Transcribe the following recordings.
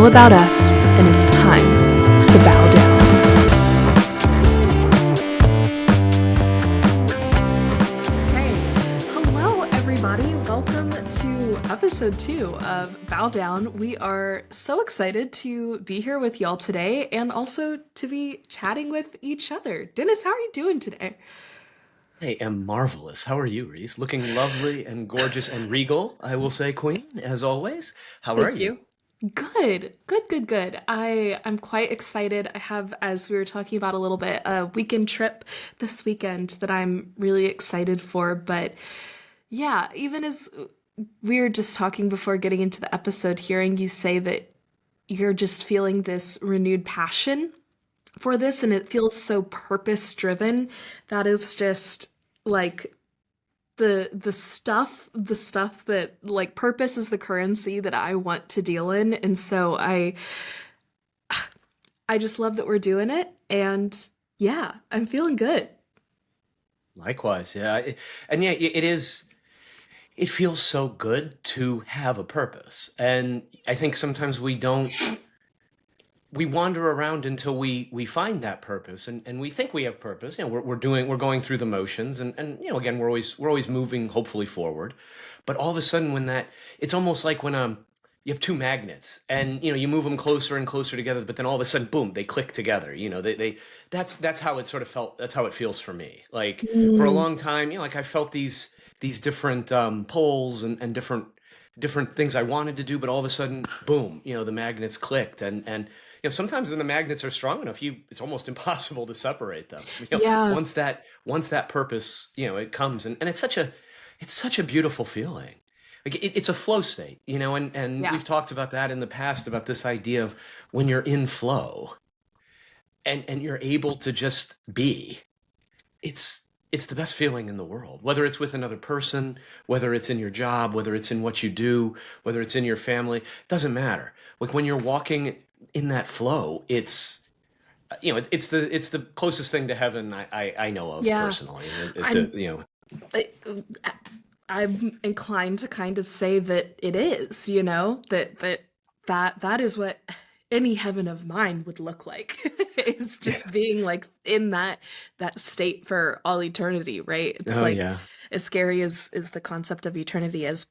all about us, and it's time to bow down. Hey, hello everybody. Welcome to episode 2 of Bow Down. We are so excited to be here with y'all today and also to be chatting with each other. Dennis, how are you doing today? I am marvelous. How are you, Reese? Looking lovely and gorgeous and regal, I will say, Queen, as always. How are Thank you? you. Good. I'm quite excited. I have, as we were talking about a little bit, a weekend trip this weekend that I'm really excited for. But yeah, even as we were just talking before getting into the episode, hearing you say that you're just feeling this renewed passion for this and it feels so purpose driven. That is just like the stuff that like purpose is the currency that I want to deal in. And so I just love that we're doing it, and yeah, I'm feeling good. Likewise, yeah. And yeah, it is, it feels so good to have a purpose. And I think sometimes we wander around until we find that purpose and we think we have purpose. We're going through the motions and again, we're always moving, hopefully forward. But all of a sudden when that, it's almost like when you have two magnets and you move them closer and closer together, but then all of a sudden, boom, they click together. They that's how it sort of felt. That's how it feels for me. Like for a Mm, long time, like I felt these different poles and different things I wanted to do, but all of a sudden, boom, the magnets clicked and sometimes when the magnets are strong enough, it's almost impossible to separate them. yeah, Once that purpose, it comes and it's such a beautiful feeling. Like it's a flow state, and yeah. we've talked about that in the past about this idea of when you're in flow and you're able to just be. It's the best feeling in the world, whether it's with another person, whether it's in your job, whether it's in what you do, whether it's in your family, doesn't matter. Like when you're walking in that flow, it's the closest thing to heaven I know of Yeah. personally. I'm I, I'm inclined to kind of say that it is, that is what any heaven of mine would look like. It's Yeah. just being like in that state for all eternity, right? It's Oh like yeah. as scary as the concept of eternity is.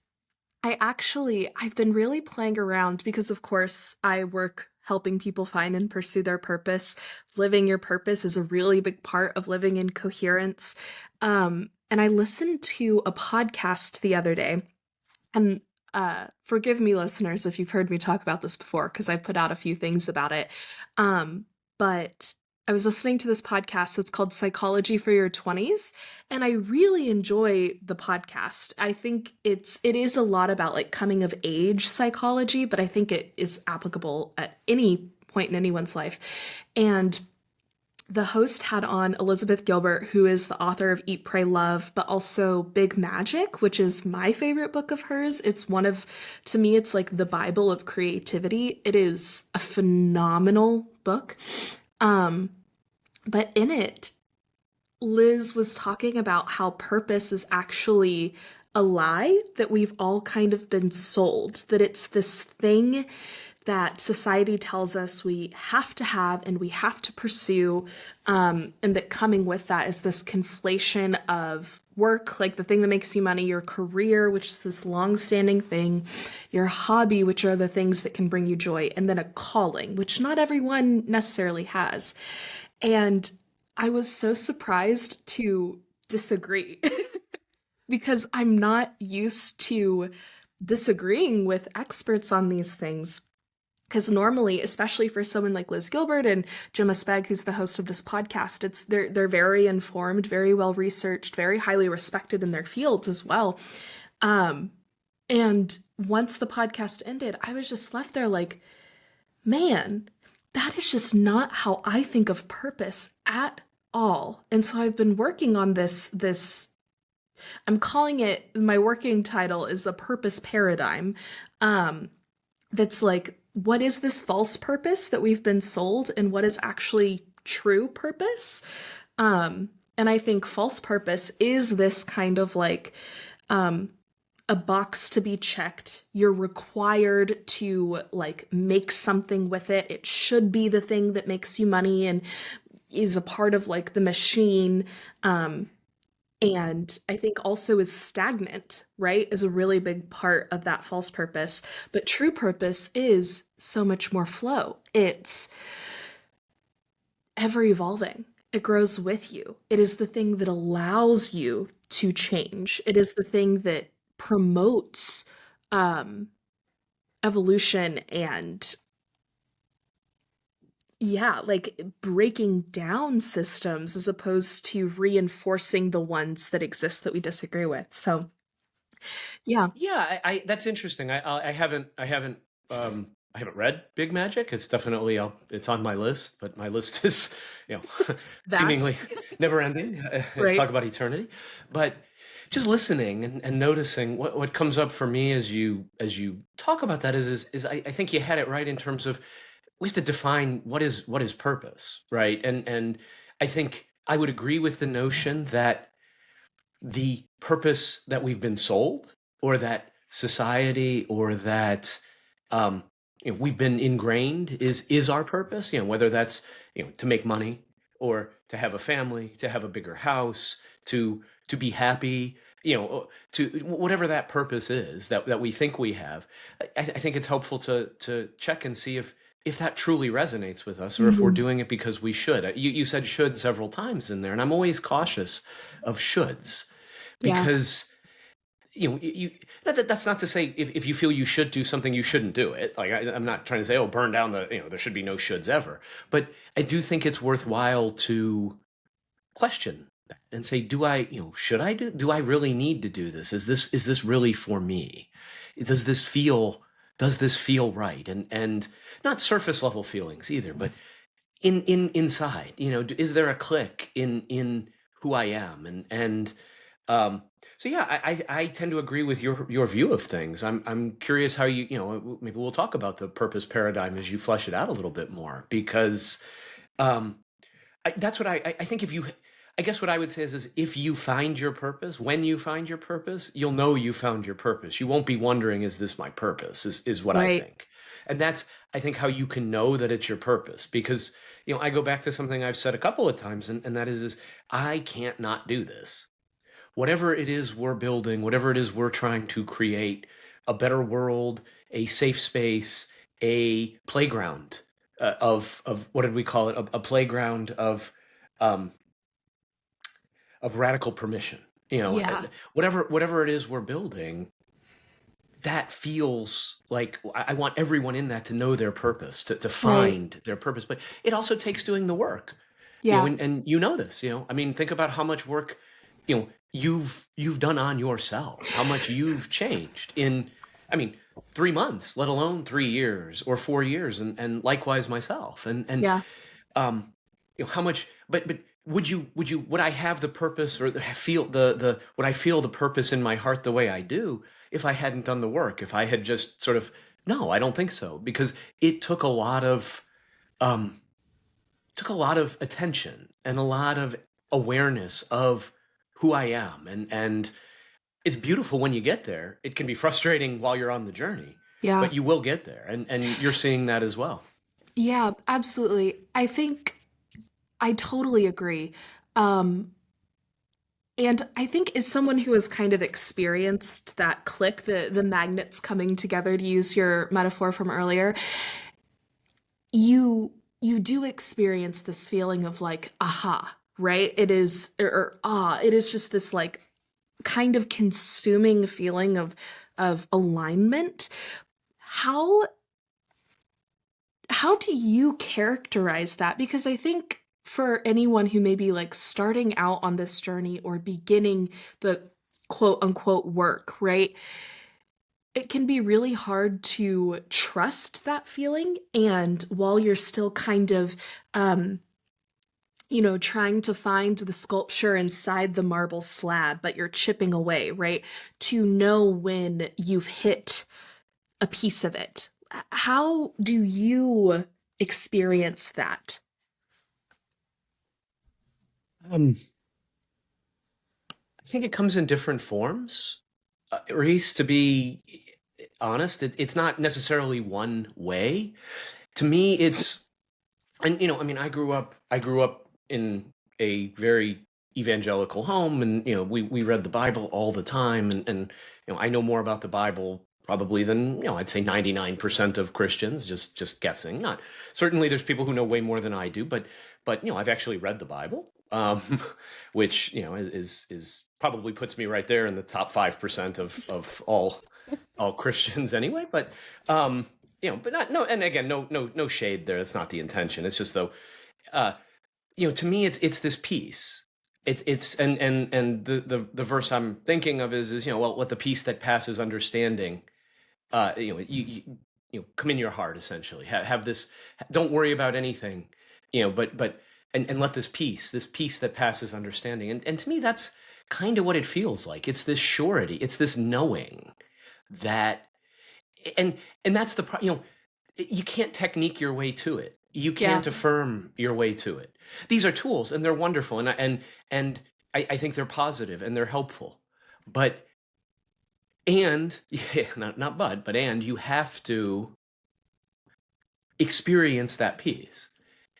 I've been really playing around because of course I work helping people find and pursue their purpose. Living your purpose is a really big part of living in coherence. And I listened to a podcast the other day, and forgive me, listeners, if you've heard me talk about this before, because I put out a few things about it. But I was listening to this podcast. It's called Psychology for Your 20s, and I really enjoy the podcast. I think it is a lot about like coming of age psychology, but I think it is applicable at any point in anyone's life. And the host had on Elizabeth Gilbert, who is the author of Eat, Pray, Love, but also Big Magic, which is my favorite book of hers. To me, it's like the Bible of creativity. It is a phenomenal book. Um, but in it, Liz was talking about how purpose is actually a lie that we've all kind of been sold, that it's this thing that society tells us we have to have and we have to pursue, and that coming with that is this conflation of work, like the thing that makes you money, your career, which is this long-standing thing, your hobby, which are the things that can bring you joy, and then a calling, which not everyone necessarily has. And I was so surprised to disagree because I'm not used to disagreeing with experts on these things. Because normally, especially for someone like Liz Gilbert and Gemma Speg, who's the host of this podcast, they're very informed, very well researched, very highly respected in their fields as well. Um, and once the podcast ended, I was just left there like, man, that is just not how I think of purpose at all. And so I've been working on this I'm calling it, my working title is the purpose paradigm. Um, that's like, what is this false purpose that we've been sold and what is actually true purpose? And I think false purpose is this kind of like um a box to be checked. You're required to like make something with it. It should be the thing that makes you money and is a part of like the machine. And I think also is stagnant, right? Is a really big part of that false purpose. But true purpose is so much more flow. It's ever evolving. It grows with you. It is the thing that allows you to change. It is the thing that promotes um, evolution and, yeah, like breaking down systems as opposed to reinforcing the ones that exist that we disagree with. So, yeah, Yeah, that's interesting. I haven't read Big Magic. It's definitely it's on my list, but my list is, you know, seemingly vast, never ending. right? Talk about eternity. But just listening and noticing what comes up for me as you talk about that is I think you had it right in terms of we have to define what is purpose, right? And I think I would agree with the notion that the purpose that we've been sold or that society or that um, we've been ingrained is our purpose, whether that's to make money or to have a family, to have a bigger house, to be happy, to whatever that purpose is that we think we have. I think it's helpful to check and see if that truly resonates with us or if we're Mhm. doing it because we should. You said should several times in there, and I'm always cautious of shoulds Yeah, because that's not to say if you feel you should do something you shouldn't do it. Like I'm not trying to say, oh, burn down there should be no shoulds ever, but I do think it's worthwhile to question that and say, should I do I really need to do this? Is this really for me? does this feel does this feel right? And not surface level feelings either, but in inside, is there a click in who I am? And um so yeah, I tend to agree with your view of things. I'm curious how maybe we'll talk about the purpose paradigm as you flesh it out a little bit more, because um that's what I think. If you I guess what I would say is if you find your purpose, when you find your purpose, you'll know you found your purpose. You won't be wondering, is this my purpose? Is what I right. think. And that's, I think, how you can know that it's your purpose. Because, I go back to something I've said a couple of times, and that is I can't not do this. Whatever it is we're building, whatever it is we're trying to create, a better world, a safe space, a playground of what did we call it? A playground um, of radical permission. Yeah, Whatever it is we're building, that feels like I want everyone in that to know their purpose, to right. find their purpose. But it also takes doing the work, Yeah, and this. I mean, think about how much work, you've done on yourself, how much you've changed in, I mean, 3 months, let alone 3 years or 4 years, and likewise myself, and yeah, um how much, but would I have the purpose or feel the would I feel the purpose in my heart the way I do if I hadn't done the work, if I had just sort of, no, I don't think so, because it um took a lot of attention and a lot of awareness of who I am, and it's beautiful when you get there. It can be frustrating while you're on the journey, yeah, but you will get there, and you're seeing that as well. yeah, absolutely. I think I totally agree. Um, and I think as someone who has kind of experienced that click, the magnets coming together, to use your metaphor from earlier, you do experience this feeling of like aha, right? It is it is just this like kind of consuming feeling of alignment. How how do you characterize that? Because I think for anyone who may be like starting out on this journey or beginning the quote unquote work, right? It can be really hard to trust that feeling. And while you're still kind of, um, trying to find the sculpture inside the marble slab, but you're chipping away, right? To know when you've hit a piece of it. How do you experience that? um I think it comes in different forms. Reese, to be honest, it's not necessarily one way. To me, it's, and I mean, I grew up in a very evangelical home, and we read the Bible all the time, and I know more about the Bible probably than I'd say 99% of Christians, just guessing. Not certainly, there's people who know way more than I do, but I've actually read the Bible, which is probably puts me right there in the top 5% of all Christians anyway. But but not, no, and again, no shade there. That's not the intention. It's just though, uh, to me, it's this piece. It's and the verse I'm thinking of is well, what the peace that passes understanding. Come in your heart essentially. Have this. Don't worry about anything. But and let this peace that passes understanding. And to me, that's kind of what it feels like. It's this surety. It's this knowing that, and that's you can't technique your way to it. You Yeah. can't affirm your way to it. These are tools, and they're wonderful, and I think they're positive and they're helpful. But and yeah, not but and you have to experience that peace,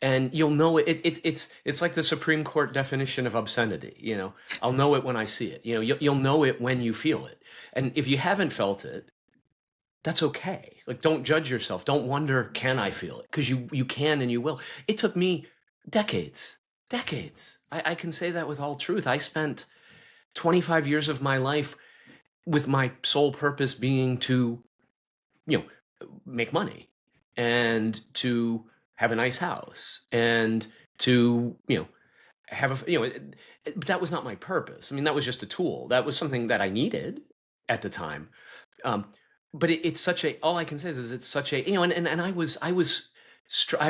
and you'll know it's like the Supreme Court definition of obscenity. I'll know it when I see it. You'll know it when you feel it, and if you haven't felt it, that's okay. Like, don't judge yourself. Don't wonder, can I feel it? Because you can and you will. It took me decades, decades. I can say that with all truth. I spent 25 years of my life with my sole purpose being to, you know, make money and to have a nice house and to, have a, but that was not my purpose. I mean, that was just a tool. That was something that I needed at the time. Um, but it's such a, all I can say is it's such a, and I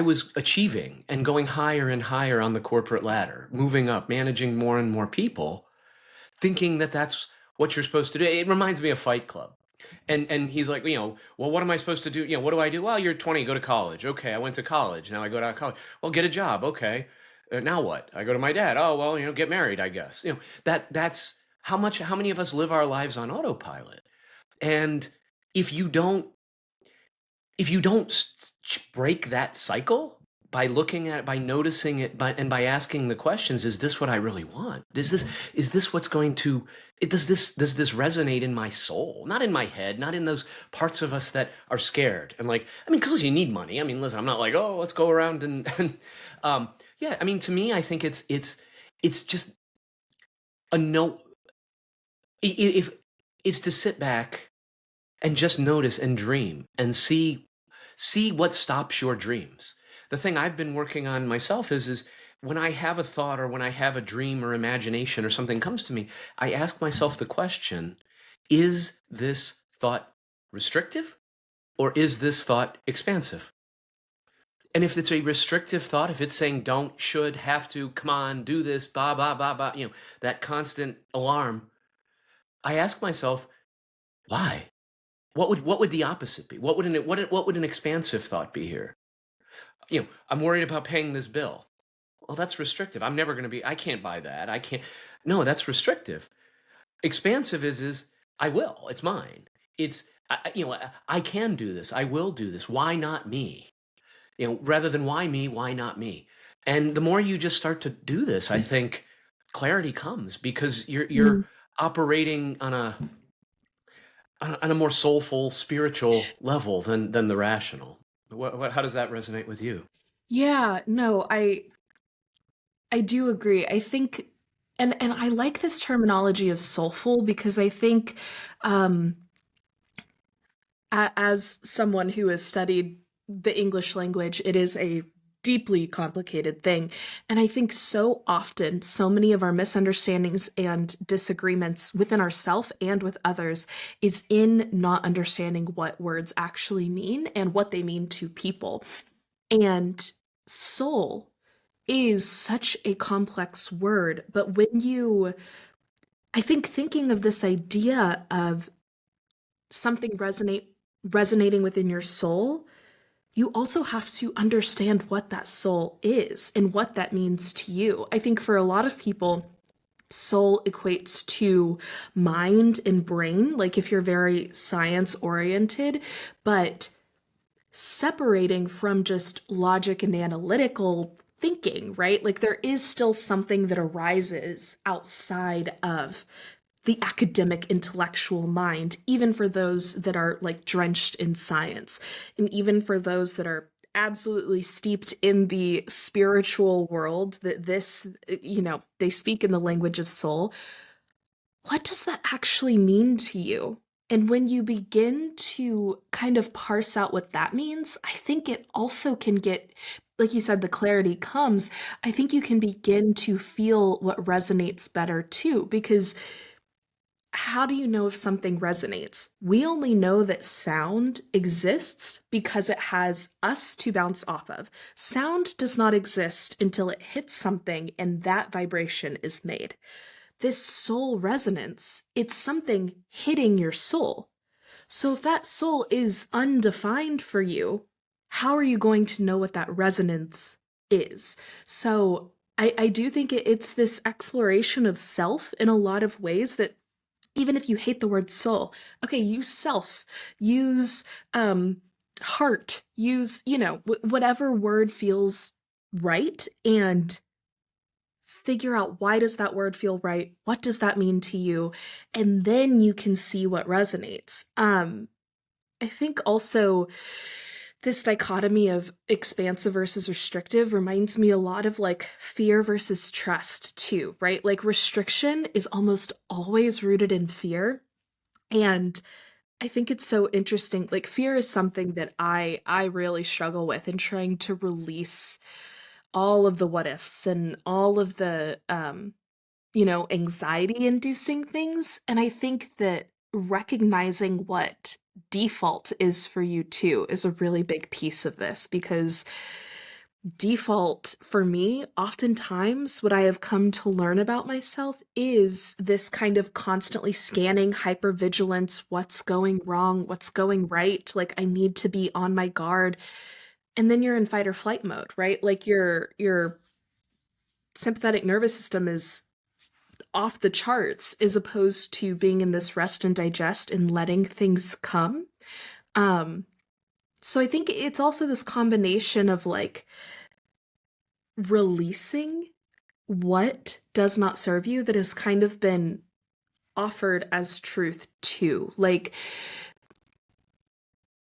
was achieving and going higher and higher on the corporate ladder, moving up, managing more and more people, thinking that that's what you're supposed to do. It reminds me of Fight Club. And he's like, well, what am I supposed to do? What do I do? Well, you're 20, go to college. Okay, I went to college. Now I go to college. Well, get a job. Okay. Now what? I go to my dad. Oh, well, get married, I guess. That's how many of us live our lives on autopilot. And if you don't break that cycle by looking at it, by noticing it, by asking the questions, is this what I really want? Is this what's going to, does this resonate in my soul? Not in my head, not in those parts of us that are scared. And like, I mean, because you need money. I mean, listen, I'm not like, oh, let's go around and yeah, I mean, to me, I think it's just a no, if is to sit back and just notice and dream and see what stops your dreams. The thing I've been working on myself is when I have a thought or when I have a dream or imagination or something comes to me, I ask myself the question, is this thought restrictive or is this thought expansive? And if it's a restrictive thought, if it's saying don't, should, have to, come on, do this, blah, blah, blah, blah, that constant alarm, I ask myself, why? What would the opposite be? What would an expansive thought be here? I'm worried about paying this bill. Well, that's restrictive. I'm never going to be. I can't buy that. I can't. No, that's restrictive. Expansive is I will. It's mine. It's I can do this. I will do this. Why not me? Rather than why me, why not me? And the more you just start to do this, I think clarity comes because you're Mm. operating on a more soulful, spiritual level than the rational. How does that resonate with you? Yeah, no, I do agree. I think and I like this terminology of soulful because I think um as someone who has studied the English language, it is a deeply complicated thing. And I think so often, so many of our misunderstandings and disagreements within ourselves and with others is in not understanding what words actually mean and what they mean to people. And soul is such a complex word, but I think thinking of this idea of something resonating within your soul, you also have to understand what that soul is and what that means to you. I think for a lot of people, soul equates to mind and brain, like if you're very science oriented, but separating from just logic and analytical thinking, right? Like there is still something that arises outside of the academic intellectual mind, even for those that are like drenched in science, and even for those that are absolutely steeped in the spiritual world, that this, they speak in the language of soul. What does that actually mean to you? And when you begin to kind of parse out what that means, I think it also can get, like you said, the clarity comes. I think you can begin to feel what resonates better too, because how do you know if something resonates? We only know that sound exists because it has us to bounce off of. Sound does not exist until it hits something and that vibration is made. This soul resonance, it's something hitting your soul. So if that soul is undefined for you, how are you going to know what that resonance is? So I do think it's this exploration of self in a lot of ways that even if you hate the word soul, okay, use self, use heart, use, whatever word feels right, and figure out why does that word feel right? What does that mean to you? And then you can see what resonates. I think also this dichotomy of expansive versus restrictive reminds me a lot of like fear versus trust too, right? Like restriction is almost always rooted in fear. And I think it's so interesting. Like fear is something that I really struggle with in trying to release all of the what ifs and all of the anxiety inducing things. And I think that recognizing what default is for you too is a really big piece of this, because default for me, oftentimes, what I have come to learn about myself is this kind of constantly scanning, hypervigilance, what's going wrong, what's going right. Like I need to be on my guard. And then you're in fight or flight mode, right? Like your sympathetic nervous system is off the charts as opposed to being in this rest and digest and letting things come. Um, so I think it's also this combination of like releasing what does not serve you that has kind of been offered as truth too. Like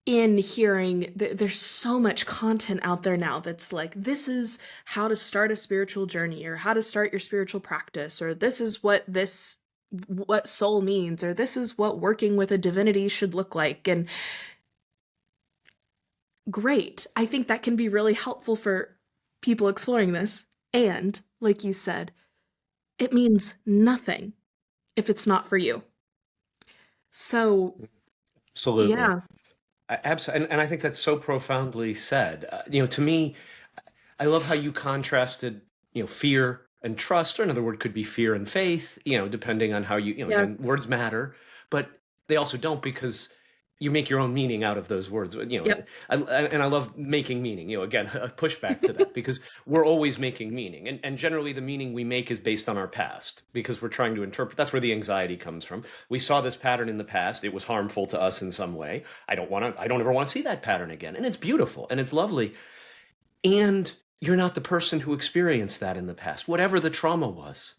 in hearing, there's so much content out there now that's like, this is how to start a spiritual journey, or how to start your spiritual practice, or this is what soul means, or this is what working with a divinity should look like. And great. I think that can be really helpful for people exploring this. And like you said, it means nothing if it's not for you. So, Absolutely. yeah. Absolutely. And I think that's so profoundly said. To me, I love how you contrasted, fear and trust, or another word could be fear and faith, depending on how Yeah. again, words matter, but they also don't, because you make your own meaning out of those words. Yep. And I love making meaning, again, a pushback to that, because we're always making meaning. And generally the meaning we make is based on our past, because we're trying to interpret. That's where the anxiety comes from. We saw this pattern in the past. It was harmful to us in some way. I don't ever want to see that pattern again. And it's beautiful and it's lovely. And you're not the person who experienced that in the past, whatever the trauma was.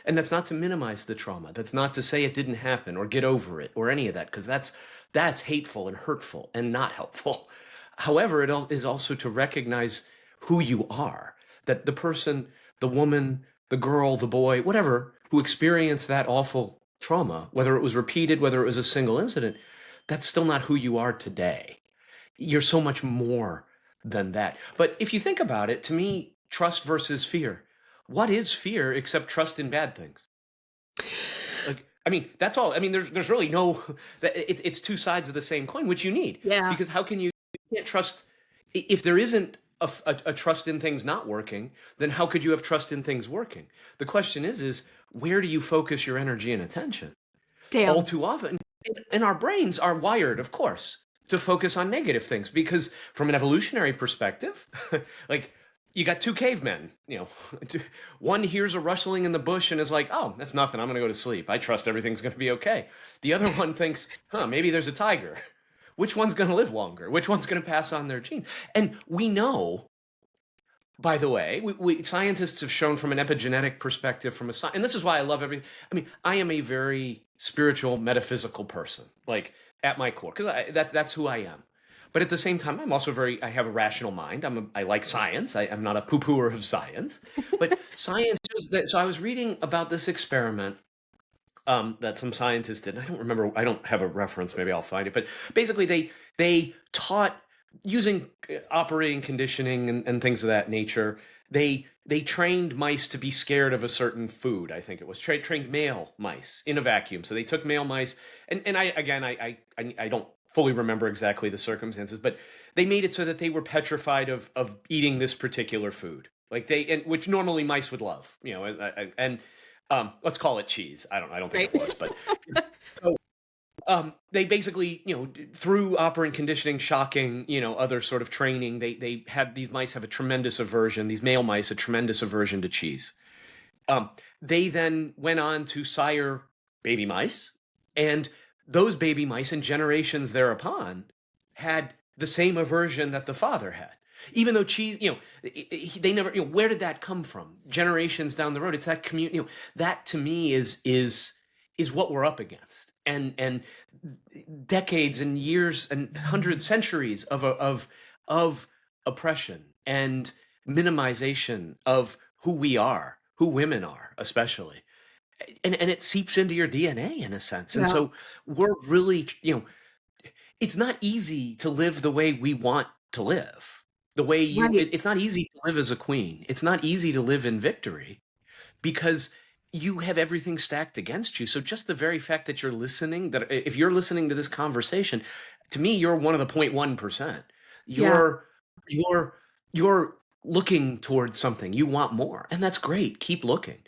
And that's not to minimize the trauma. That's not to say it didn't happen or get over it or any of that, because that's hateful and hurtful and not helpful. However, is also to recognize who you are, that the person, the woman, the girl, the boy, whatever, who experienced that awful trauma, whether it was repeated, whether it was a single incident, that's still not who you are today. You're so much more than that. But if you think about it, to me, trust versus fear. What is fear except trust in bad things? Like, I mean, that's all. I mean, there's really no. It's two sides of the same coin, which you need, Yeah. because how can you can't trust if there isn't a trust in things not working? Then how could you have trust in things working? The question is where do you focus your energy and attention? All Damn. too often, and our brains are wired, of course, to focus on negative things, because from an evolutionary perspective, like you got two cavemen, one hears a rustling in the bush and is like, oh, that's nothing. I'm going to go to sleep. I trust everything's going to be okay. The other one thinks, maybe there's a tiger. Which one's going to live longer? Which one's going to pass on their genes? And we know, by the way, scientists have shown from an epigenetic perspective, and this is why I love everything. I mean, I am a very spiritual, metaphysical person, like at my core, because that's who I am. But at the same time, I'm also I have a rational mind. I like science. I'm not a poo-pooer of science. But science so I was reading about this experiment that some scientists did. I don't remember. I don't have a reference. Maybe I'll find it. But basically, they taught using operating conditioning and things of that nature. They trained mice to be scared of a certain food. I think it was trained male mice in a vacuum. So they took male mice, and I don't fully remember exactly the circumstances, but they made it so that they were petrified of eating this particular food, like which normally mice would love, and let's call it cheese. I don't think it was, but so, they basically, through operant conditioning, shocking, other sort of training, they had these mice have a tremendous aversion, these male mice, a tremendous aversion to cheese. They then went on to sire baby mice, and those baby mice and generations thereupon had the same aversion that the father had. Even though cheese, they never, where did that come from? Generations down the road, it's that community, that to me is what we're up against. And decades and years and hundreds, centuries of oppression and minimization of who we are, who women are, especially. And it seeps into your DNA in a sense. And Yeah. so we're really, it's not easy to live the way we want to live. The way Right. it's not easy to live as a queen. It's not easy to live in victory because you have everything stacked against you. So just the very fact that you're listening, that if you're listening to this conversation, to me, you're one of the 0.1%. Yeah. You're looking towards something. You want more. And that's great. Keep looking.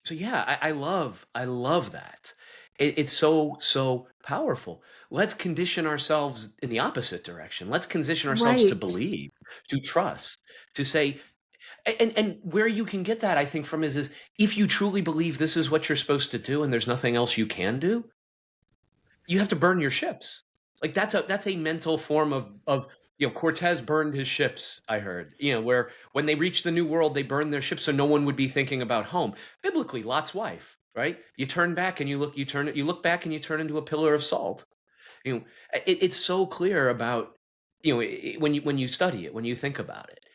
So yeah, I love that. It's so powerful. Let's condition ourselves in the opposite direction. Let's condition ourselves to Right. believe, to trust, to say, and where you can get that, I think, from is if you truly believe this is what you're supposed to do and there's nothing else you can do, you have to burn your ships. Like that's a mental form of Cortez burned his ships, I heard, where when they reached the New World, they burned their ships so no one would be thinking about home. Biblically, Lot's wife, right? You turn back and you look back and you turn into a pillar of salt. It's so clear about, when you study it, when you think about it.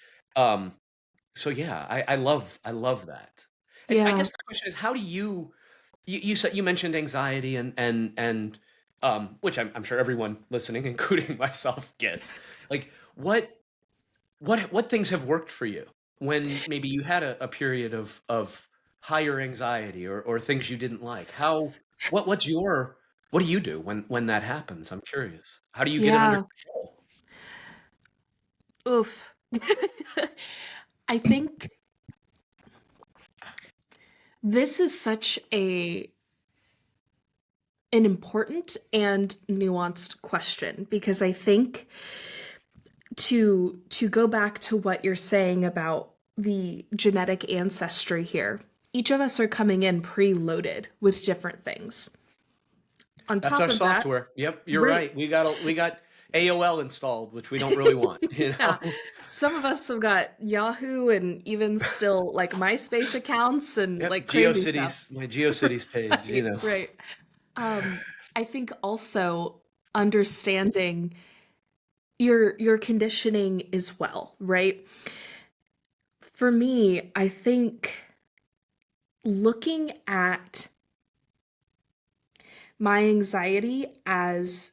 So yeah, I love that. And I Yeah. guess the question is, how do you said, you mentioned anxiety and which I'm sure everyone listening, including myself, gets. Like what things have worked for you when maybe you had a period of higher anxiety or things you didn't like? What do you do when that happens? I'm curious. How do you get it under Yeah. control? Oof. I think this is such an important and nuanced question, because I think to go back to what you're saying about the genetic ancestry here, each of us are coming in preloaded with different things. On That's top our of that, software. Yep, you're right. right. We got AOL installed, which we don't really want, Yeah. Some of us have got Yahoo and even still like MySpace accounts and Yep, like crazy stuff. GeoCities, my GeoCities page, Right, right. I think also understanding your conditioning as well, right? For me, I think looking at my anxiety as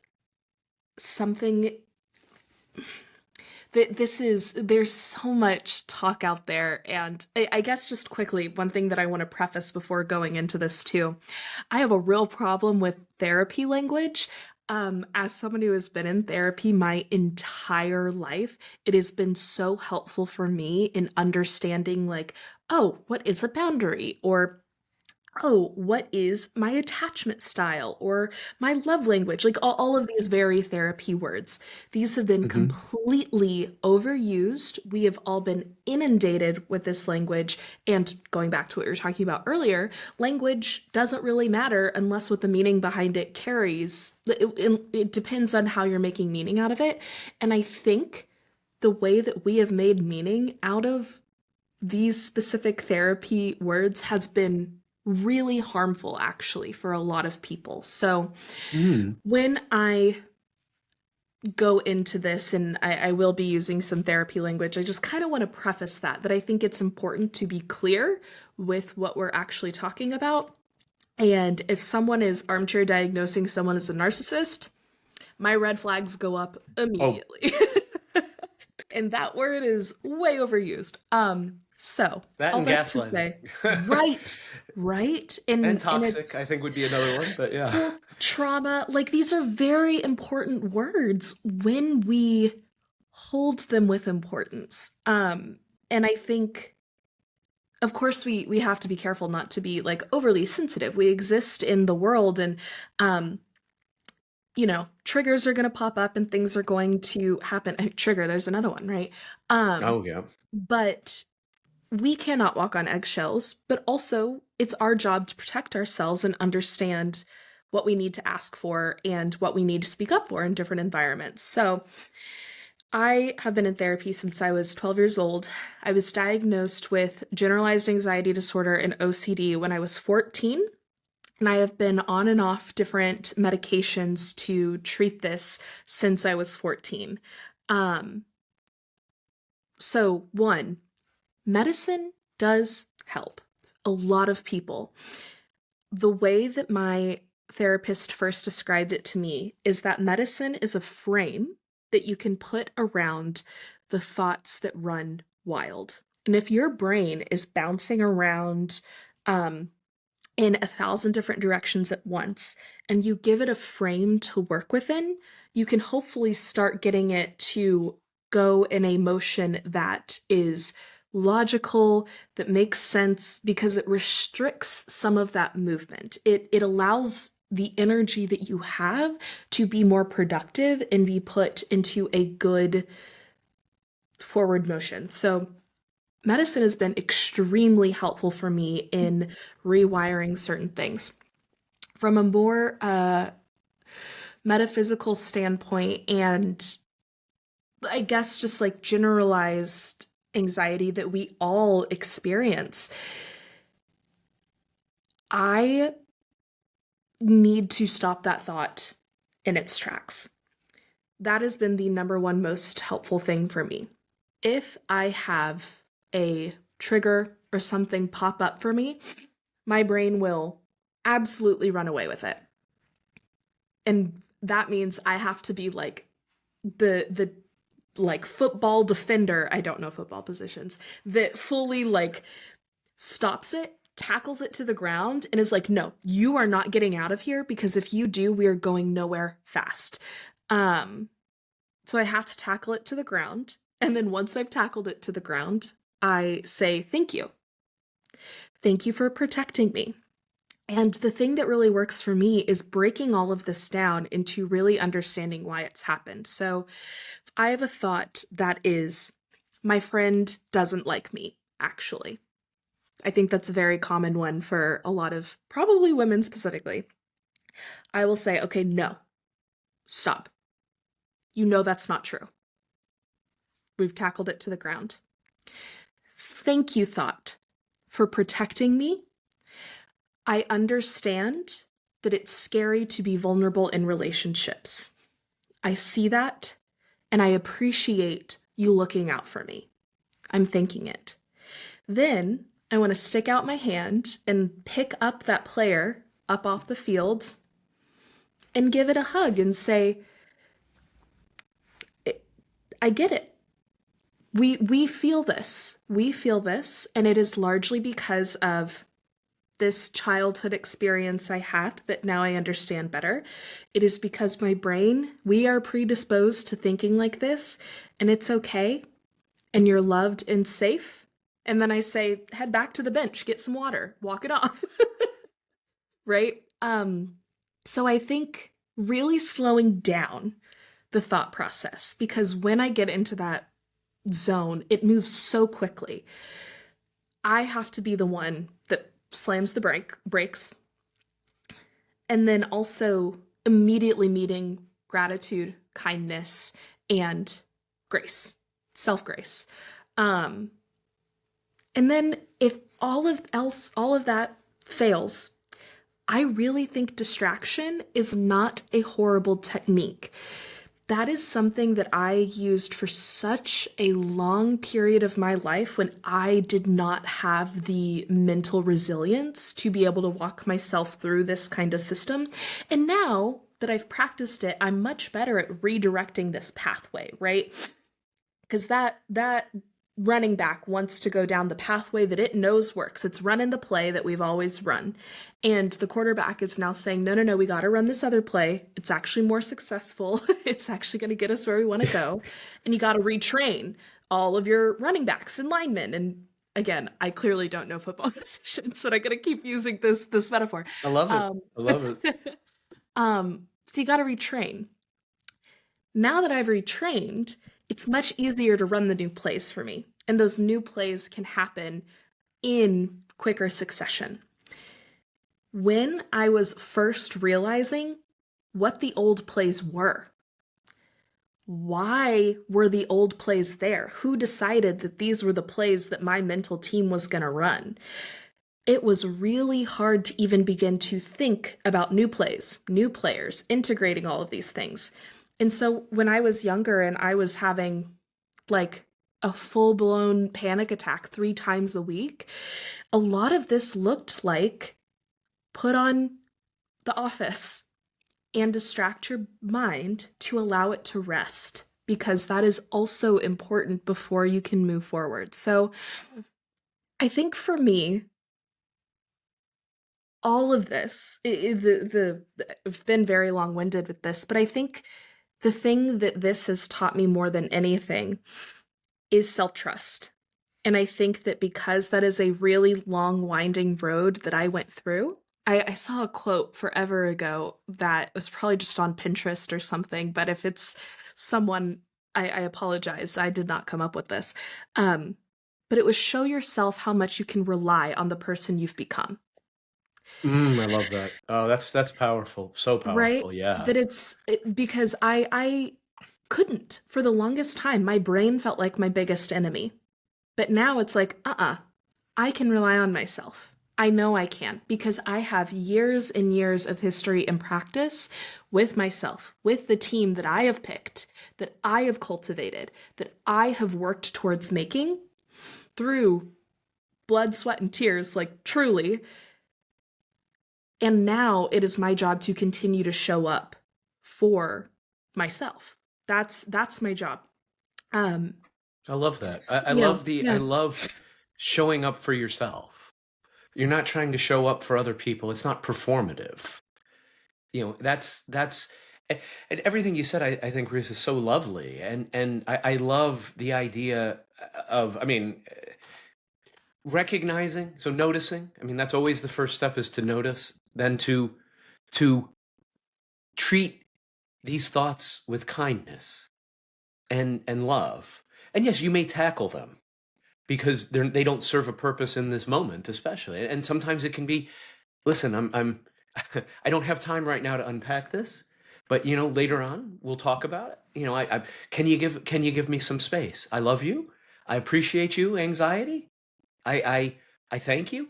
something that there's so much talk out there. And I guess just quickly, one thing that I want to preface before going into this too, I have a real problem with therapy language. As someone who has been in therapy my entire life, it has been so helpful for me in understanding, like, oh, what is a boundary? Or oh, what is my attachment style or my love language? Like all of these very therapy words. These have been Hmm. completely overused. We have all been inundated with this language. And going back to what we were talking about earlier, language doesn't really matter unless what the meaning behind it carries. It depends on how you're making meaning out of it. And I think the way that we have made meaning out of these specific therapy words has been really harmful actually for a lot of people. So Mm. when I go into this and I will be using some therapy language, I just kind of want to preface that I think it's important to be clear with what we're actually talking about. And if someone is armchair diagnosing someone as a narcissist, my red flags go up Oh, immediately. And that word is way overused. So that all and that to gaslighting. say, right, right, And and toxic, it's I think would be another one, but yeah. well, trauma. Like these are very important words when we hold them with importance. And I think, of course, we have to be careful not to be like overly sensitive. We exist in the world, and um, triggers are going to pop up and things are going to happen. Trigger, there's another one, right? Um, Oh, yeah. but we cannot walk on eggshells, but also it's our job to protect ourselves and understand what we need to ask for and what we need to speak up for in different environments. So, I have been in therapy since I was 12 years old. I was diagnosed with generalized anxiety disorder and OCD when I was 14. And I have been on and off different medications to treat this since I was 14. Um, so, one, medicine does help a lot of people. The way that my therapist first described it to me is that medicine is a frame that you can put around the thoughts that run wild. And if your brain is bouncing around um, in 1,000 different directions at once and you give it a frame to work within, you can hopefully start getting it to go in a motion that is logical, that makes sense, because it restricts some of that movement. It allows the energy that you have to be more productive and be put into a good forward motion. So medicine has been extremely helpful for me in rewiring certain things. From a more metaphysical standpoint, and I guess just like generalized anxiety that we all experience, I need to stop that thought in its tracks. That has been the number one most helpful thing for me. If I have a trigger or something pop up for me, my brain will absolutely run away with it. And that means I have to be like the like football defender, I don't know football positions, that fully like stops it, tackles it to the ground, and is like, no, you are not getting out of here, because if you do, we are going nowhere fast. Um, so I have to tackle it to the ground. And then once I've tackled it to the ground, I say, thank you. Thank you for protecting me. And the thing that really works for me is breaking all of this down into really understanding why it's happened. So I have a thought that is, my friend doesn't like me, actually. I think that's a very common one for a lot of probably women specifically. I will say, okay, no, stop. You know that's not true. We've tackled it to the ground. Thank you, thought, for protecting me. I understand that it's scary to be vulnerable in relationships. I see that, and I appreciate you looking out for me. I'm thanking it. Then I want to stick out my hand and pick up that player up off the field and give it a hug and say, I get it. We feel this. We feel this, and it is largely because of this childhood experience I had that now I understand better. It is because my brain, we are predisposed to thinking like this, and it's okay, and you're loved and safe. And then I say, head back to the bench, get some water, walk it off. right? So I think really slowing down the thought process, because when I get into that zone, it moves so quickly. I have to be the one that slams the brakes, and then also immediately meeting gratitude, kindness, and grace, self grace. Um, and then if all of that fails, I really think distraction is not a horrible technique. That is something that I used for such a long period of my life when I did not have the mental resilience to be able to walk myself through this kind of system. And now that I've practiced it, I'm much better at redirecting this pathway, right? Because that running back wants to go down the pathway that it knows works. It's running the play that we've always run. And the quarterback is now saying, no, no, no, we got to run this other play. It's actually more successful. It's actually going to get us where we want to go. And you got to retrain all of your running backs and linemen. And again, I clearly don't know football decisions, but I'm going to keep using this metaphor. I love it. Um, I love it. so you got to retrain. Now that I've retrained, it's much easier to run the new plays for me. And those new plays can happen in quicker succession. When I was first realizing what the old plays were, why were the old plays there? Who decided that these were the plays that my mental team was going to run? It was really hard to even begin to think about new plays, new players, integrating all of these things. And so when I was younger and I was having like a full blown panic attack 3 times a week, a lot of this looked like put on The Office and distract your mind to allow it to rest, because that is also important before you can move forward. So I think for me, all of this, I've been very long winded with this, but I think the thing that this has taught me more than anything is self trust. And I think that because that is a really long, winding road that I went through, I saw a quote forever ago that was probably just on Pinterest or something, but if it's someone, I apologize. I did not come up with this. Um, but it was, show yourself how much you can rely on the person you've become. I love that. Oh, that's powerful. So Right? powerful. Yeah. That because I couldn't for the longest time. My brain felt like my biggest enemy. But now it's like, I can rely on myself. I know I can, because I have years and years of history and practice with myself, with the team that I have picked, that I have cultivated, that I have worked towards making through blood, sweat, and tears, like truly. And now it is my job to continue to show up for myself. That's my job. Um, I love that. I you know, love the I yeah, love showing up for yourself. You're not trying to show up for other people. It's not performative. That's and everything you said, I think, Reese, is so lovely. And I love the idea of, I mean, recognizing, so noticing. I mean, that's always the first step, is to notice, then to treat these thoughts with kindness and love. And yes, you may tackle them because they don't serve a purpose in this moment, especially. And sometimes it can be, listen, I'm I don't have time right now to unpack this, but later on we'll talk about it. Can you give me some space? I love you. I appreciate you. Anxiety. I thank you.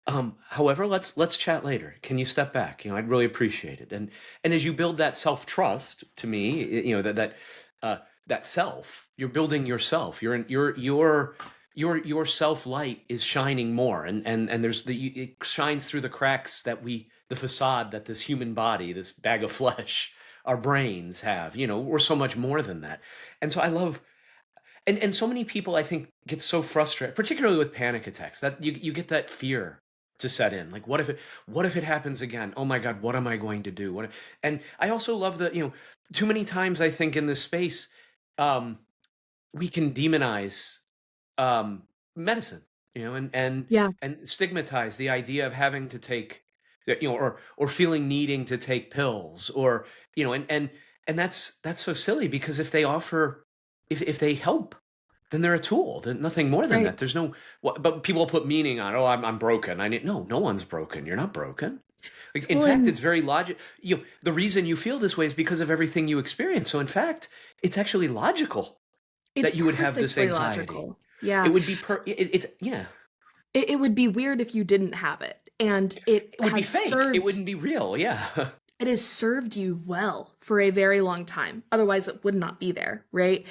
However, let's chat later. Can you step back? I'd really appreciate it. And as you build that self trust, to me, uh, that self, you're building yourself. You're in your self light is shining more, and it shines through the cracks the facade that this human body, this bag of flesh, our brains have. We're so much more than that. And so I love. And so many people, I think, get so frustrated, particularly with panic attacks, that you get that fear to set in. Like, what if it happens again? Oh my God, what am I going to do? And I also love that, too many times I think in this space, um, we can demonize medicine, and yeah, stigmatize the idea of having to take or feeling needing to take pills, or and that's so silly, because if they help, then they're a tool. They're nothing more than Right. that. There's no, but people put meaning on, oh, I'm broken. No one's broken. You're not broken. Like, in Well, fact, it's and very logic. The reason you feel this way is because of everything you experience. So in fact, it's actually logical it's that you would have this perfectly anxiety. logical. Yeah. It would be it's yeah. It would be weird if you didn't have it. And It would be fake. It wouldn't be real. Yeah. it has served you well for a very long time. Otherwise, it would not be there, right?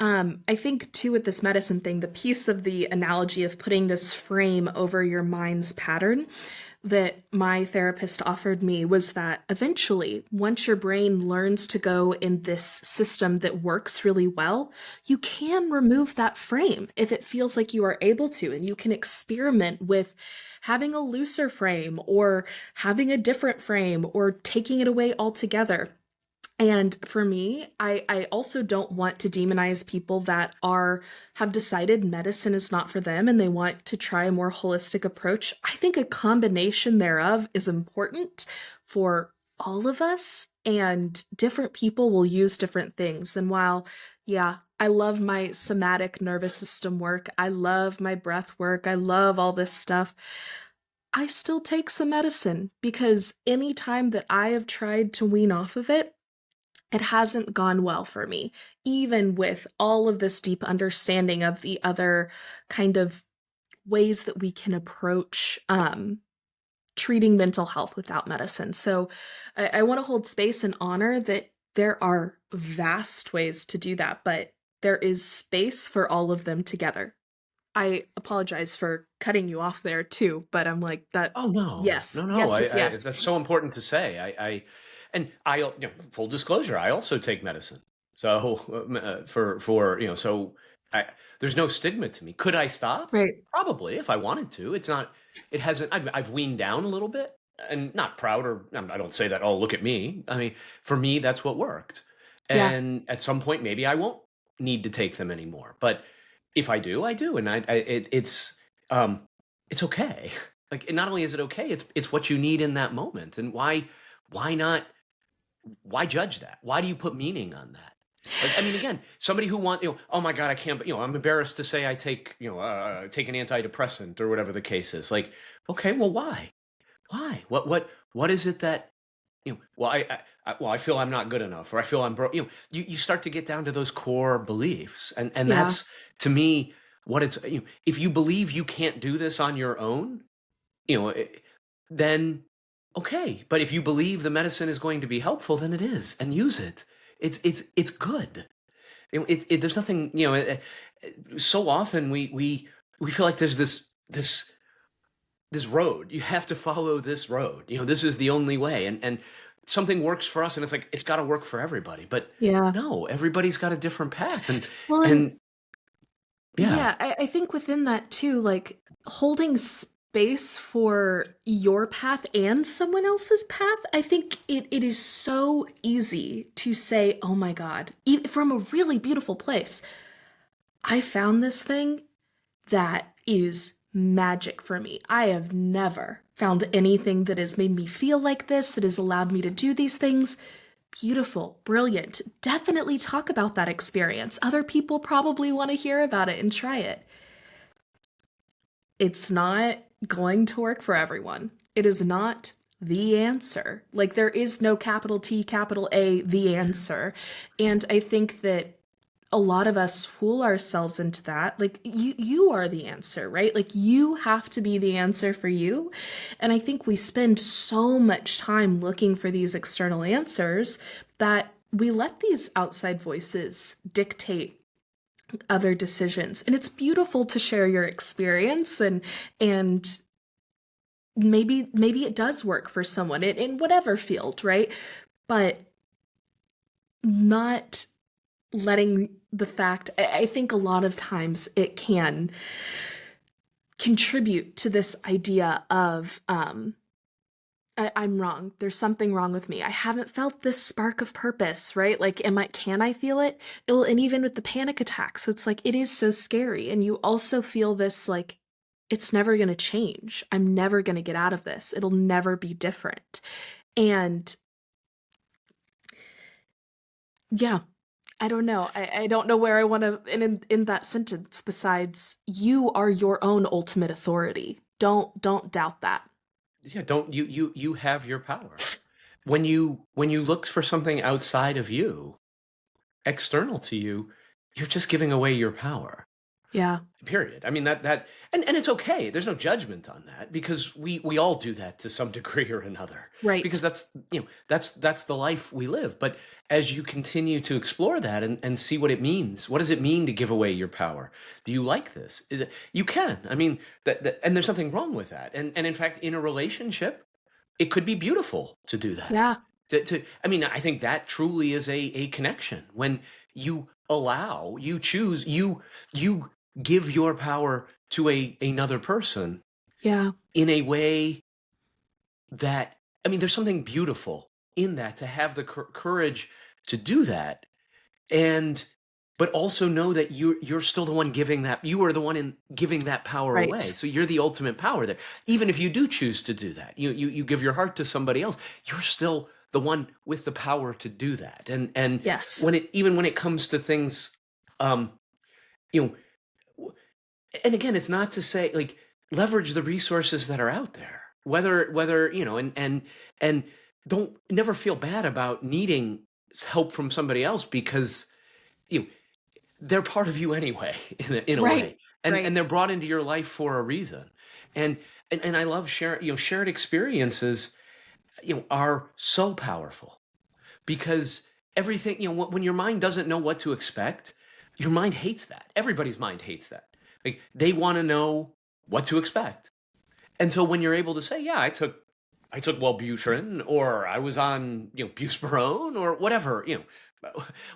I think too with this medicine thing, the piece of the analogy of putting this frame over your mind's pattern that my therapist offered me was that eventually, once your brain learns to go in this system that works really well, you can remove that frame if it feels like you are able to, and you can experiment with having a looser frame or having a different frame or taking it away altogether. And for me, I also don't want to demonize people that have decided medicine is not for them and they want to try a more holistic approach. I think a combination thereof is important for all of us, and different people will use different things. And while, yeah, I love my somatic nervous system work, I love my breath work, I love all this stuff, I still take some medicine because any time that I have tried to wean off of it, it hasn't gone well for me, even with all of this deep understanding of the other kind of ways that we can approach treating mental health without medicine. So I want to hold space and honor that there are vast ways to do that, but there is space for all of them together. I apologize for cutting you off there too, but I'm like that. Oh, no. Yes, No, no, yes, yes, I yes. that's so important to say. Full disclosure, I also take medicine. So, so I there's no stigma to me. Could I stop? Right. Probably, if I wanted to. It's not it hasn't I've weaned down a little bit, and not proud, or I don't say that, "Oh, look at me." I mean, for me, that's what worked. Yeah. And at some point, maybe I won't need to take them anymore. But if I do, I do, and um it's okay. Like, and not only is it okay, it's what you need in that moment. And why not why judge that? Why do you put meaning on that? Like, I mean, again, somebody who oh my God, I can't, I'm embarrassed to say I take, take an antidepressant, or whatever the case is. Like, okay, well, why? Why? What is it that, well, I feel I'm not good enough, or I feel I'm broke. You start to get down to those core beliefs. And Yeah. that's, to me, what it's, if you believe you can't do this on your own, you know, eh, then okay. But if you believe the medicine is going to be helpful, then it is, and use it. It's good. There's nothing, so often we feel like there's this road. You have to follow this road. This is the only way. And something works for us, and it's like it's got to work for everybody. But Yeah. no, everybody's got a different path. And Well, and and yeah. yeah, I think within that too, like holding space for your path and someone else's path, I think it is so easy to say, oh my God, from a really beautiful place, I found this thing that is magic for me. I have never found anything that has made me feel like this, that has allowed me to do these things. Beautiful, brilliant. Definitely talk about that experience. Other people probably want to hear about it and try it. It's not going to work for everyone. It is not the answer. Like, there is no capital T, capital A, the answer. And I think that a lot of us fool ourselves into that. Like, you are the answer, right? Like, you have to be the answer for you. And I think we spend so much time looking for these external answers that we let these outside voices dictate other decisions. And it's beautiful to share your experience, and maybe it does work for someone in whatever field, right? But not letting the fact, I think a lot of times it can contribute to this idea of I'm wrong. There's something wrong with me. I haven't felt this spark of purpose, right? Like, can I feel it? And even with the panic attacks, it's like, it is so scary. And you also feel this, like, it's never going to change. I'm never going to get out of this. It'll never be different. And yeah, I don't know. I don't know where I want to in that sentence besides you are your own ultimate authority. Don't doubt that. Yeah, don't you have your power. When you look for something outside of you, external to you, you're just giving away your power. Yeah. Period. I mean and it's okay. There's no judgment on that because we all do that to some degree or another. Because Right. that's the life we live. But as you continue to explore that and see what it means, what does it mean to give away your power? Do you like this? Is it you can. I mean that and there's nothing wrong with that. And in fact, in a relationship, it could be beautiful to do that. Yeah. I mean, I think that truly is a connection when you allow, you choose, you give your power to another person Yeah. in a way that, I mean, there's something beautiful in that to have the courage to do that. And but also know that you're still the one giving that, you are the one in giving that power away, Right. so you're the ultimate power there. Even if you do choose to do that, you give your heart to somebody else, you're still the one with the power to do that. And Yes. when it even when it comes to things, um you know and again, it's not to say like leverage the resources that are out there, whether and don't never feel bad about needing help from somebody else, because you know, they're part of you anyway in a Right. way, and Right. they're brought into your life for a reason. And I love shared experiences, are so powerful, because everything, when your mind doesn't know what to expect, your mind hates that. Everybody's mind hates that. Like, they want to know what to expect. And so when you're able to say, yeah, I took Wellbutrin, or I was on, Buspirone, or whatever,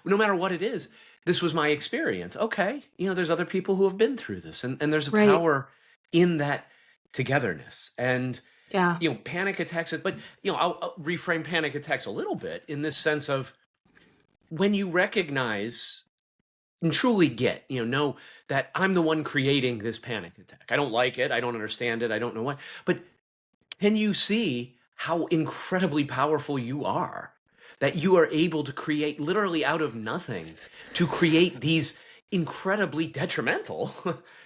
no matter what it is, this was my experience. Okay, there's other people who have been through this, and there's a Right. power in that togetherness. And Yeah. panic attacks, but I'll reframe panic attacks a little bit in this sense of, when you recognize and truly get, know that I'm the one creating this panic attack. I don't like it. I don't understand it. I don't know why. But can you see how incredibly powerful you are? That you are able to create literally out of nothing, to create these incredibly detrimental,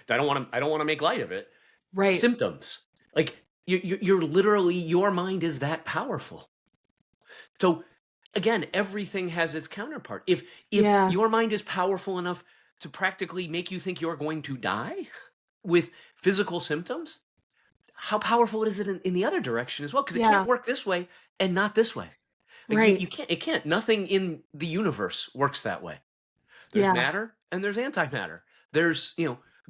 I don't want to make light of it, Right. symptoms. Like, you're literally, your mind is that powerful. So again, everything has its counterpart. If Yeah. your mind is powerful enough to practically make you think you're going to die with physical symptoms, how powerful is it in the other direction as well? Because it can't Yeah. work this way and not this way. Like, you Right. can't, it can't. Nothing in the universe works that way. There's Yeah. matter and there's antimatter. There's,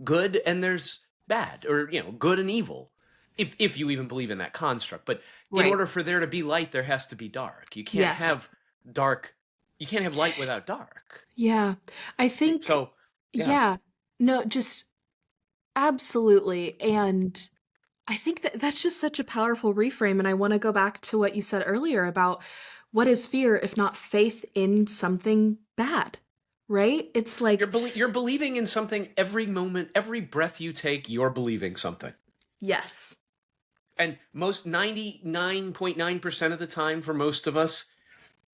good and there's bad, or, good and evil. If you even believe in that construct. But in Right. order for there to be light, there has to be dark. You can't Yes. have dark, you can't have light without dark. Yeah. I think, So, yeah. yeah. No, just absolutely. And I think that that's just such a powerful reframe. And I want to go back to what you said earlier about what is fear if not faith in something bad, right? It's like, You're believing in something every moment, every breath you take, you're believing something. yes. And most 99.9% of the time, for most of us,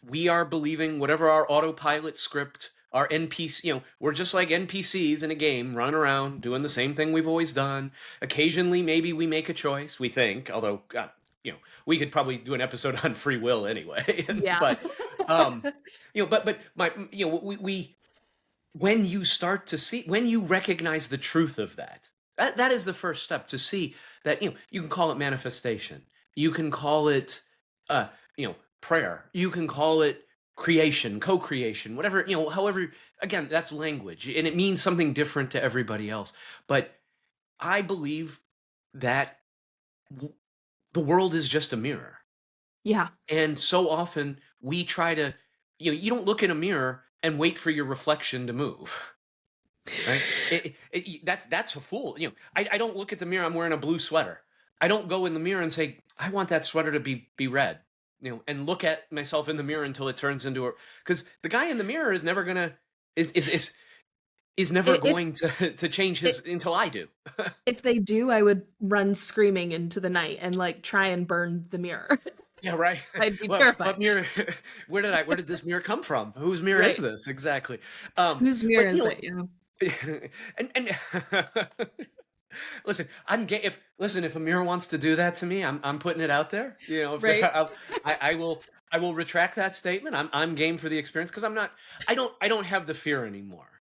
we are believing whatever our autopilot script, our NPC, we're just like NPCs in a game, running around, doing the same thing we've always done. Occasionally, maybe we make a choice, we think, although, God, we could probably do an episode on free will anyway. Yeah. But, um, but my, we when you start to see, when you recognize the truth of that is the first step, to see that, you can call it manifestation, you can call it, uh prayer, you can call it creation, co-creation, whatever, however. Again, that's language, and it means something different to everybody else. But I believe that w- the world is just a mirror. Yeah. And so often we try to, you don't look in a mirror and wait for your reflection to move. Right? That's a fool. I don't look at the mirror. I'm wearing a blue sweater. I don't go in the mirror and say, I want that sweater to be red. And look at myself in the mirror until it turns into a. Because the guy in the mirror is never gonna is is never If going to change I his until I do. if they do, I would run screaming into the night and, like, try and burn the mirror. Yeah, right. I'd be Well, terrified. what mirror? Where did this mirror come from? Whose mirror is Right. this exactly? Whose mirror But is it? Yeah. and listen, I'm gay. If listen, if a mirror wants to do that to me, I'm putting it out there. You know, if Right? I will retract that statement. I'm game for the experience because I'm not. I don't have the fear anymore,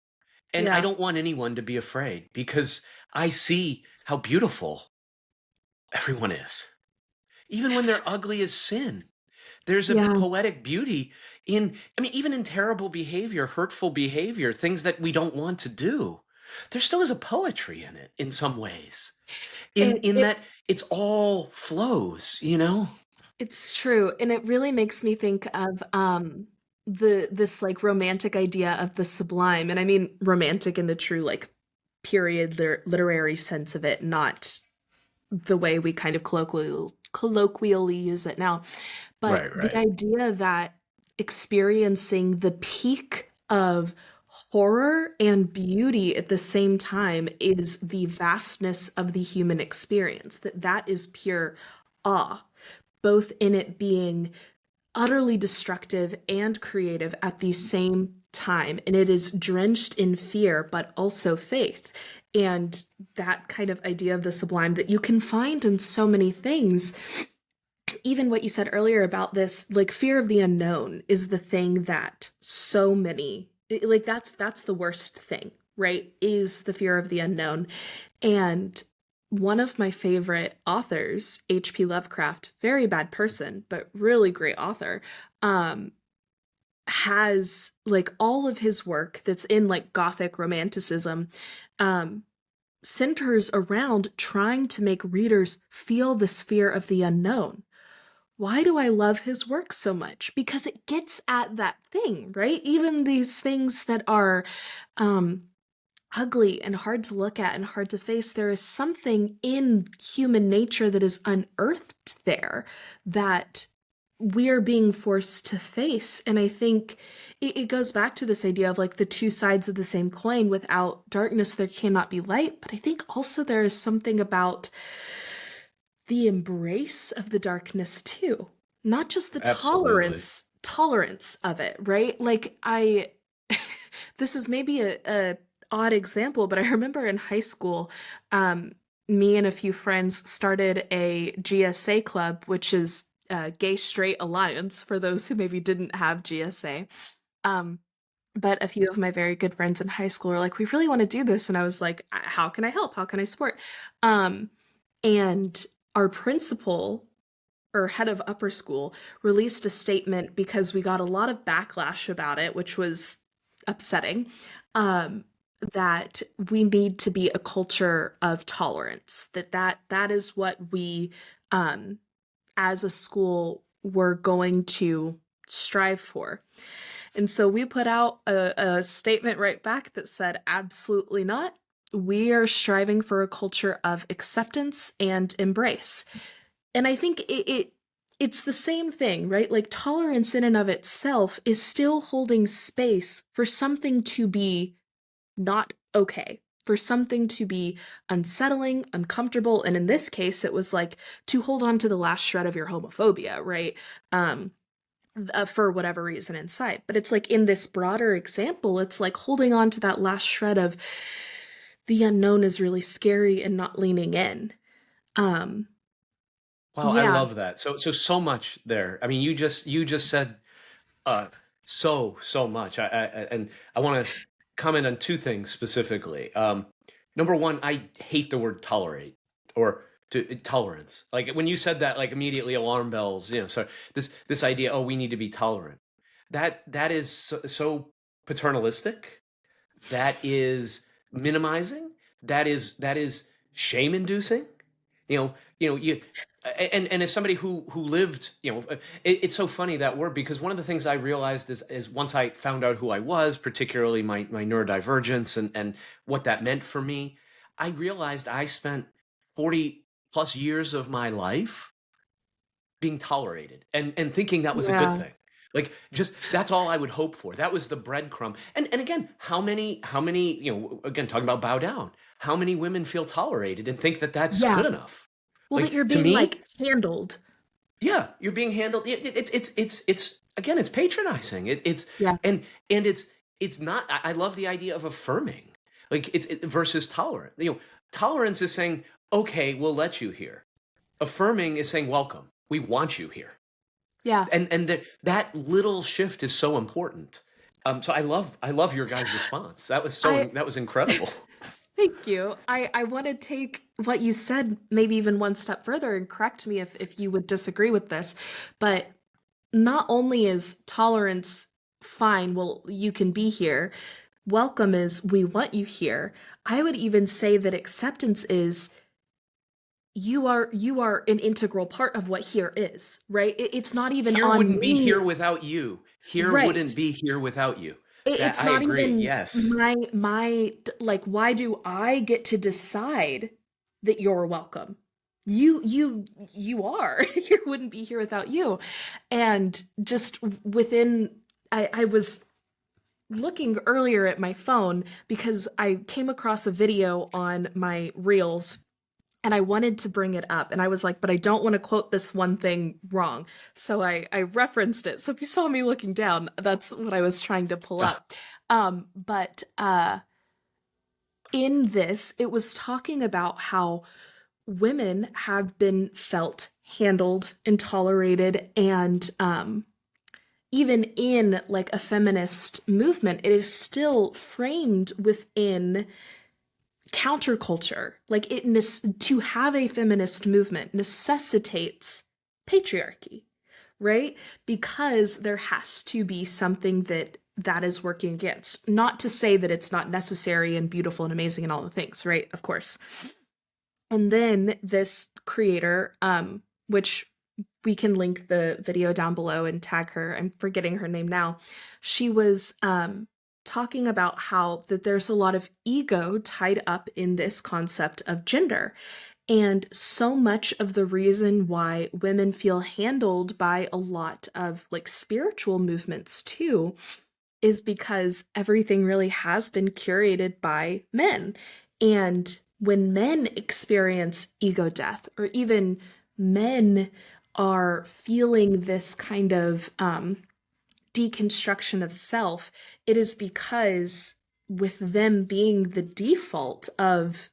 and I Yeah. don't want anyone to be afraid because I see how beautiful everyone is, even when they're ugly as sin. There's a Yeah. poetic beauty in, I mean, even in terrible behavior, hurtful behavior, things that we don't want to do. There still is a poetry in it in some ways. In It that it's all flows, you know? it's true, and it really makes me think of, this, like, romantic idea of the sublime, and I mean romantic in the true, like, period literary sense of it, not the way we kind of colloquially use it now. But Right, the right. idea that experiencing the peak of horror and beauty at the same time is the vastness of the human experience, that is pure awe, both in it being utterly destructive and creative at the same time. And it is drenched in fear, but also faith. And that kind of idea of the sublime that you can find in so many things. Even what you said earlier about this, like fear of the unknown is the thing that so many, like that's the worst thing, right? Is the fear of the unknown. And one of my favorite authors, H.P. Lovecraft, very bad person, but really great author, um, has like all of his work that's in like Gothic romanticism, um, centers around trying to make readers feel this fear of the unknown. Why do I love his work so much? Because it gets at that thing, right? Even these things that are um, ugly and hard to look at and hard to face, there is something in human nature that is unearthed there that we are being forced to face. And I think it goes back to this idea of like the two sides of the same coin. Without darkness, there cannot be light. But I think also there is something about the embrace of the darkness too, not just the Absolutely. tolerance of it, right? Like I this is maybe a odd example, but I remember in high school, me and a few friends started a GSA club, which is Gay Straight Alliance for those who maybe didn't have GSA. Um, but a few of my very good friends in high school were like, "We really want to do this," and I was like, "How can I help? How can I support?" Um, and our principal or head of upper school released a statement because we got a lot of backlash about it, which was upsetting. Um, that we need to be a culture of tolerance. That is what we, um, as a school, were going to strive for. And so we put out a statement right back that said, absolutely not. We are striving for a culture of acceptance and embrace. And I think it's the same thing, right? Like tolerance in and of itself is still holding space for something to be not okay, for something to be unsettling, uncomfortable, and in this case it was like to hold on to the last shred of your homophobia, right? Um for whatever reason inside. But it's like in this broader example, it's like holding on to that last shred of the unknown is really scary and not leaning in. Um Wow, I yeah, love that. So much there. I mean, you just said uh so much. And I want to comment on two things specifically. Number one, I hate the word tolerate or tolerance. Like when you said that, like immediately alarm bells. You know, so this idea, oh, we need to be tolerant. That is so paternalistic. That is minimizing. That is shame inducing. You and as somebody who lived, it's so funny that word because one of the things I realized is once I found out who I was, particularly my neurodivergence and what that meant for me, I realized I spent 40 plus years of my life being tolerated and thinking that was a good yeah, thing. Like, just that's all I would hope for. That was the breadcrumb. And again, how many, again, talking about bow down, how many women feel tolerated and think that that's Yeah. good enough? Well, that Like, you're to being me, like handled. yeah, you're being handled. It's again, it's patronizing. It's Yeah. and it's not. I love the idea of affirming, like versus tolerant. Tolerance is saying, okay, we'll let you here. Affirming is saying, welcome. We want you here. Yeah. And that little shift is so important. So I love your guys' response. I That was incredible. Thank you. I want to take what you said maybe even one step further and correct me if you would disagree with this. But not only is tolerance fine, well, you can be here. Welcome is we want you here. I would even say that acceptance is you are an integral part of what here is, right? It's not even Here on wouldn't be me. here without you. Here Right. wouldn't be here without you. That It's I not agree. even Yes. my like, why do I get to decide that you're welcome? You are. You wouldn't be here without you. And just within I was looking earlier at my phone because I came across a video on my reels and I wanted to bring it up. And I was like, but I don't want to quote this one thing wrong. So I referenced it. So if you saw me looking down, that's what I was trying to pull Ah, up. But in this, it was talking about how women have been felt handled and tolerated, and even in like a feminist movement, it is still framed within counterculture. Like to have a feminist movement necessitates patriarchy, right? Because there has to be something that is working against. Not to say that it's not necessary and beautiful and amazing and all the things, right? Of course. And then this creator, which we can link the video down below and tag her. I'm forgetting her name now. She was talking about how that there's a lot of ego tied up in this concept of gender. And so much of the reason why women feel handled by a lot of like spiritual movements too is because everything really has been curated by men. And when men experience ego death, or even men are feeling this kind of deconstruction of self, it is because with them being the default of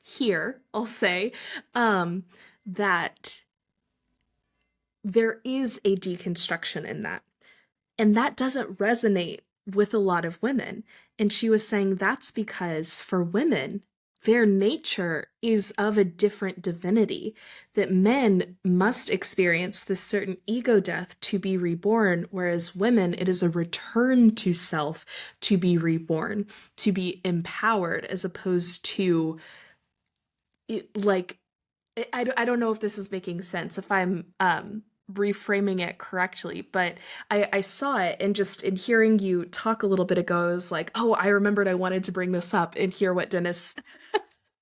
here, I'll say, that there is a deconstruction in that. And that doesn't resonate with a lot of women. And she was saying that's because for women, their nature is of a different divinity, that men must experience this certain ego death to be reborn, whereas women, it is a return to self to be reborn, to be empowered, as opposed to like I don't know if this is making sense, if I'm reframing it correctly, but I saw it, and just in hearing you talk a little bit ago, I was like, oh, I remembered I wanted to bring this up and hear what Dennis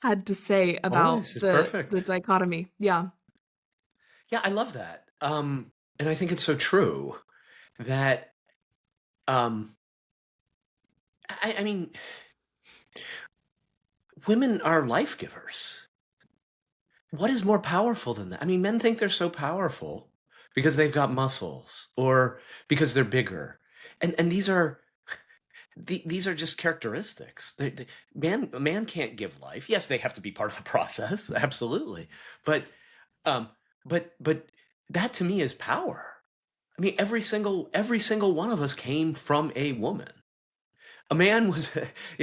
had to say oh, about this is the perfect. dichotomy. Yeah. Yeah, I love that. And I think it's so true that um, I mean, women are life givers. What is more powerful than that? I mean, men think they're so powerful because they've got muscles or because they're bigger, and these are just characteristics. A man can't give life. Yes, they have to be part of the process, absolutely, but um, but that to me is power. I mean, every single one of us came from a woman. A man was,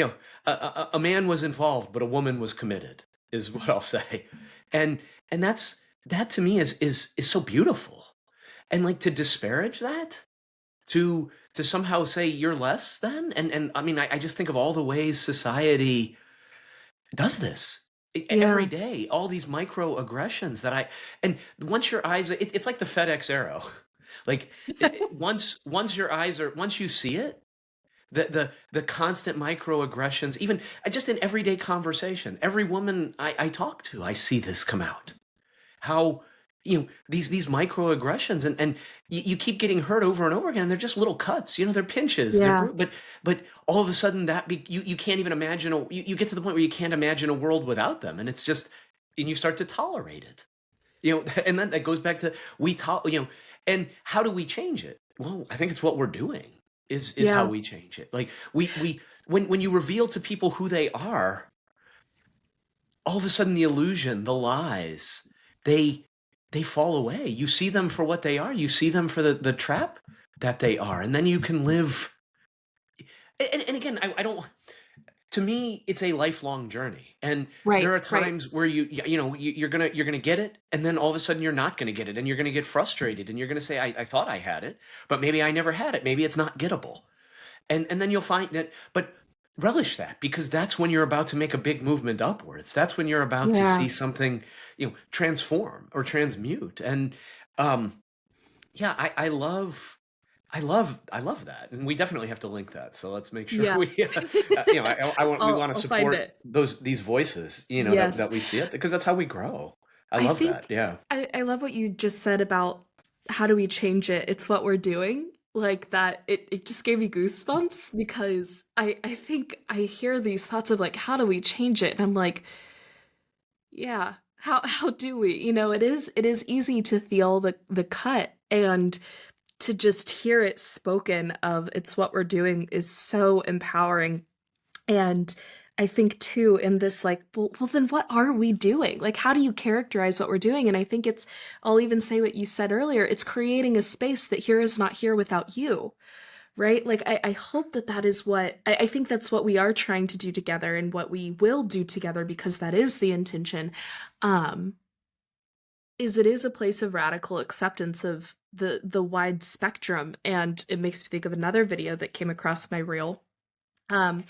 a man was involved, but a woman was committed, is what I'll say, and and that to me is so beautiful, and like to disparage that, to somehow say you're less than, and I mean, I just think of all the ways society does this every Yeah. day, all these microaggressions and once your eyes, it's like the FedEx arrow, like once you see it, the constant microaggressions, even just in everyday conversation, every woman I talk to, I see this come out. How these microaggressions, and you keep getting hurt over and over again. They're just little cuts, they're pinches, Yeah. but all of a sudden you can't even imagine you get to the point where you can't imagine a world without them, and it's just, and you start to tolerate it. And then that goes back to, and how do we change it? Well, I think it's what we're doing is how Yeah. we change it. Like, when you reveal to people who they are, all of a sudden the illusion, the lies, they they fall away. You see them for what they are. You see them for the trap that they are, and then you can live. And again, I don't. To me, it's a lifelong journey, and there Right. are Right. times where you're gonna get it, and then all of a sudden you're not gonna get it, and you're gonna get frustrated, and you're gonna say, I thought I had it, but maybe I never had it. Maybe it's not gettable, and then you'll find that. But relish that, because that's when you're about to make a big movement upwards. That's when you're about to Yeah. see something transform or transmute. And um yeah, I love that, and we definitely have to link that. So let's make sure Yeah. we, we want to I'll find support it. these voices, that Yes. we see it, because that's how we grow. I I love that. think Yeah. I love what you just said about how do we change it? It's what we're doing. Like that, it just gave me goosebumps because I think I hear these thoughts of like, how do we change it? And I'm like, yeah, how do we? It is easy to feel the cut, and to just hear it spoken of it's what we're doing is so empowering. And I think too in this like, well then what are we doing? Like how do you characterize what we're doing? And I think I'll even say what you said earlier, it's creating a space that here is not here without you, right? Like I hope that is what I think that's what we are trying to do together and what we will do together, because that is the intention. Um, is it is a place of radical acceptance of the wide spectrum. And it makes me think of another video that came across my reel, um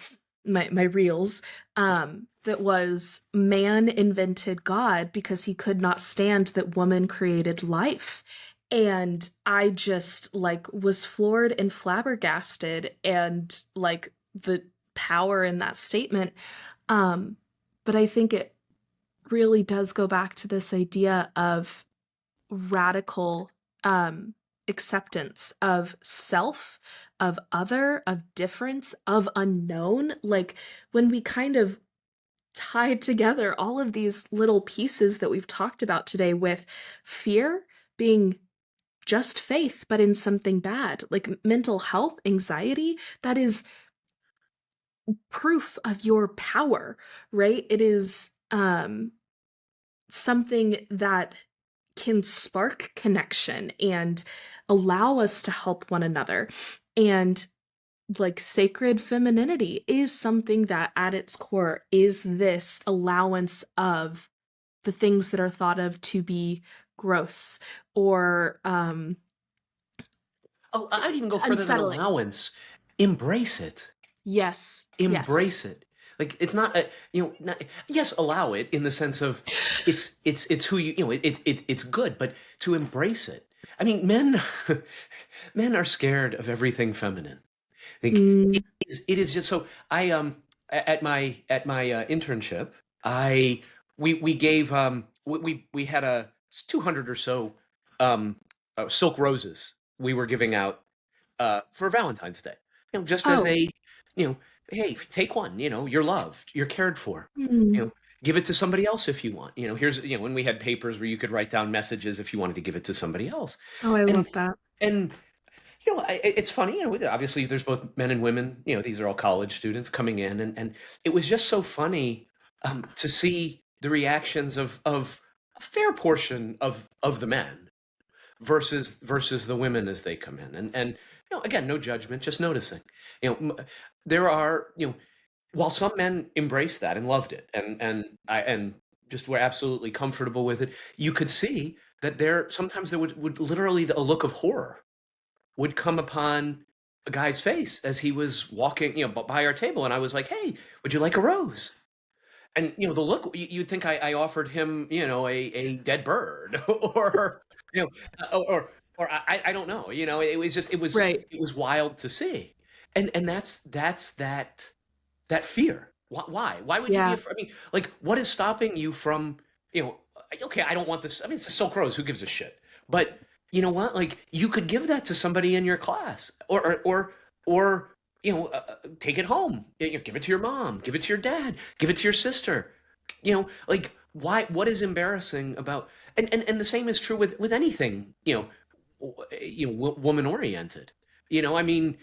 my reels, that was man invented God because he could not stand that woman created life. And I just like was floored and flabbergasted, and like the power in that statement. um but I think it really does go back to this idea of radical acceptance of self, of other, of difference, of unknown. Like when we kind of tie together all of these little pieces that we've talked about today, with fear being just faith but in something bad, like mental health, anxiety, that is proof of your power, right? It is something that can spark connection and allow us to help one another. And like sacred femininity is something that at its core is this allowance of the things that are thought of to be gross or Oh, I'd even go further than unsettling. allowance. Embrace it. Yes, yes. Embrace it. Like, it's not a, yes, allow it in the sense of, it's who it's good, but to embrace it. I mean, men men are scared of everything feminine. Like, Mm. it is just so. At my internship, I we gave we had a 200 or so um silk roses we were giving out for Valentine's Day. Just as Oh. a, you know, hey, take one. You're loved, you're cared for. You Mm. know, give it to somebody else if you want. Here's, when we had papers where you could write down messages if you wanted to give it to somebody else. Oh, I And love that. and it's funny. Obviously there's both men and women. These are all college students coming in, and it was just so funny to see the reactions of a fair portion of the men versus the women as they come in, and again, no judgment, just noticing. There are, while some men embraced that and loved it, and just were absolutely comfortable with it, you could see that sometimes there would literally a look of horror would come upon a guy's face as he was walking, by our table, and I was like, "Hey, would you like a rose?" And the look, you'd think I offered him, a dead bird, or you know, or I don't know, it was just, Right. it was wild to see. And that's that fear. Why would you be Yeah. afraid? I mean, like, what is stopping you from, you know okay, I don't want this. I mean, it's Silk Rose. Who gives a shit? But you know what? Like, you could give that to somebody in your class, or take it home. Give it to your mom. Give it to your dad. Give it to your sister. Like, why? What is embarrassing about? And the same is true with anything. Woman oriented. I mean,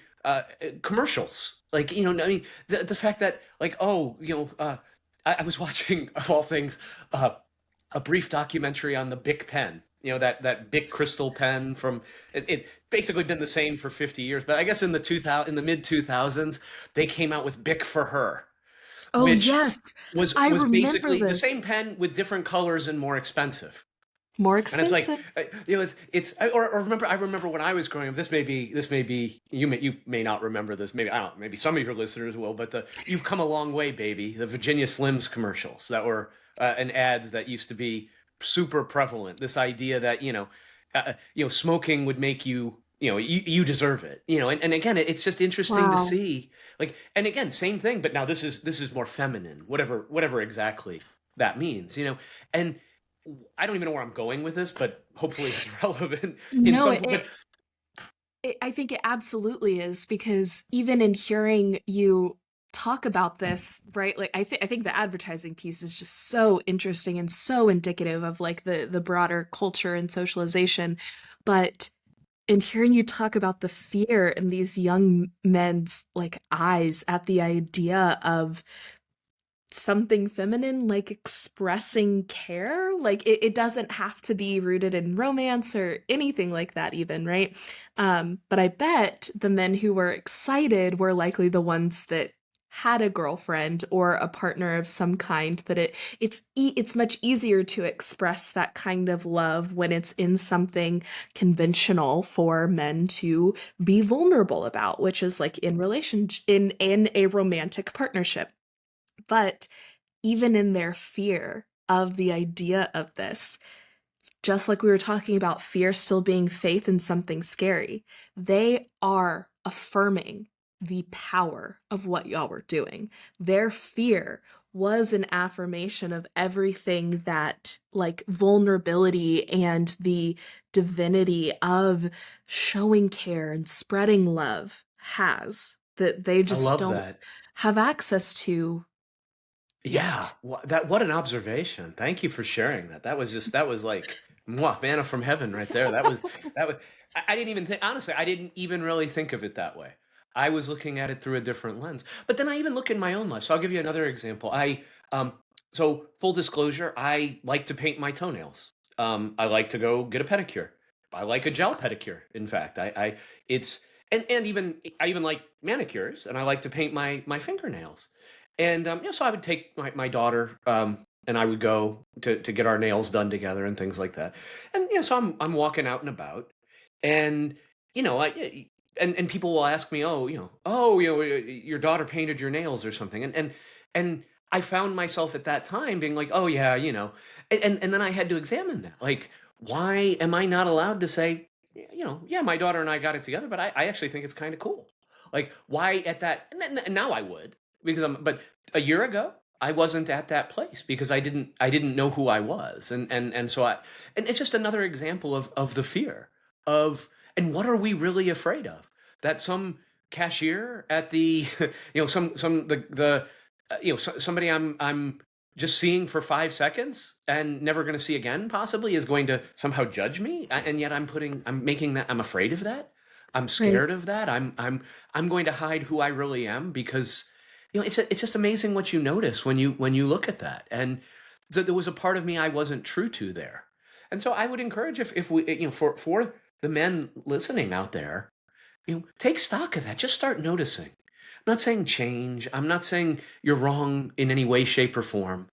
commercials. Like, I mean, the fact that, like, oh, I was watching, of all things, a brief documentary on the Bic pen. That Bic crystal pen from it basically been the same for 50 years, but I guess in the mid 2000s they came out with Bic for Her, Oh, which yes. was I was remember basically the this. same pen with different colors and more expensive. More And it's like, expensive? or I remember when I was growing up. This may be you may not remember this. Maybe I don't. Maybe some of your listeners will. But you've come a long way, baby. The Virginia Slims commercials that were an ad that used to be super prevalent. This idea that smoking would make you deserve it. And again, it's just interesting to Wow. see. Like, and again, same thing. But now this is more feminine. Whatever exactly that means. And I don't even know where I'm going with this, but hopefully it's relevant in No, some. it, But I think it absolutely is, because even in hearing you talk about this, right? Like, I think the advertising piece is just so interesting and so indicative of like the broader culture and socialization. But in hearing you talk about the fear in these young men's like eyes at the idea of something feminine, like expressing care, like it doesn't have to be rooted in romance or anything like that even, right? But I bet the men who were excited were likely the ones that had a girlfriend or a partner of some kind, that it's much easier to express that kind of love when it's in something conventional for men to be vulnerable about, which is like in relation in a romantic partnership. But even in their fear of the idea of this, just like we were talking about fear still being faith in something scary, they are affirming the power of what y'all were doing. Their fear was an affirmation of everything that, like, vulnerability and the divinity of showing care and spreading love has, that they I just love don't that. have access to Yeah, yet. what an observation. Thank you for sharing that. That was like mwah, manna from heaven right there. That was. I didn't even think, honestly. I didn't even really think of it that way. I was looking at it through a different lens. But then I even look in my own life. So I'll give you another example. So full disclosure, I like to paint my toenails. I like to go get a pedicure. I like a gel pedicure. In fact, it's and even I even like manicures, and I like to paint my fingernails. And so I would take my daughter, and I would go to get our nails done together and things like that. And so I'm walking out and about, and I and people will ask me, your daughter painted your nails or something, and I found myself at that time being like, oh yeah, and then I had to examine that, like, why am I not allowed to say, yeah, my daughter and I got it together, but I actually think it's kind of cool. Like, why at that? And now I would, because but a year ago I wasn't at that place because I didn't know who I was, and so and it's just another example of the fear of, and what are we really afraid of, that some cashier at the some the somebody I'm just seeing for 5 seconds and never going to see again possibly is going to somehow judge me, and yet I'm making that, I'm afraid of that, I'm Right. scared of that, I'm going to hide who I really am, because it's just amazing what you notice when you look at that. And there was a part of me I wasn't true to there. And so I would encourage, if we, for the men listening out there, take stock of that. Just start noticing. I'm not saying change. I'm not saying you're wrong in any way, shape, or form.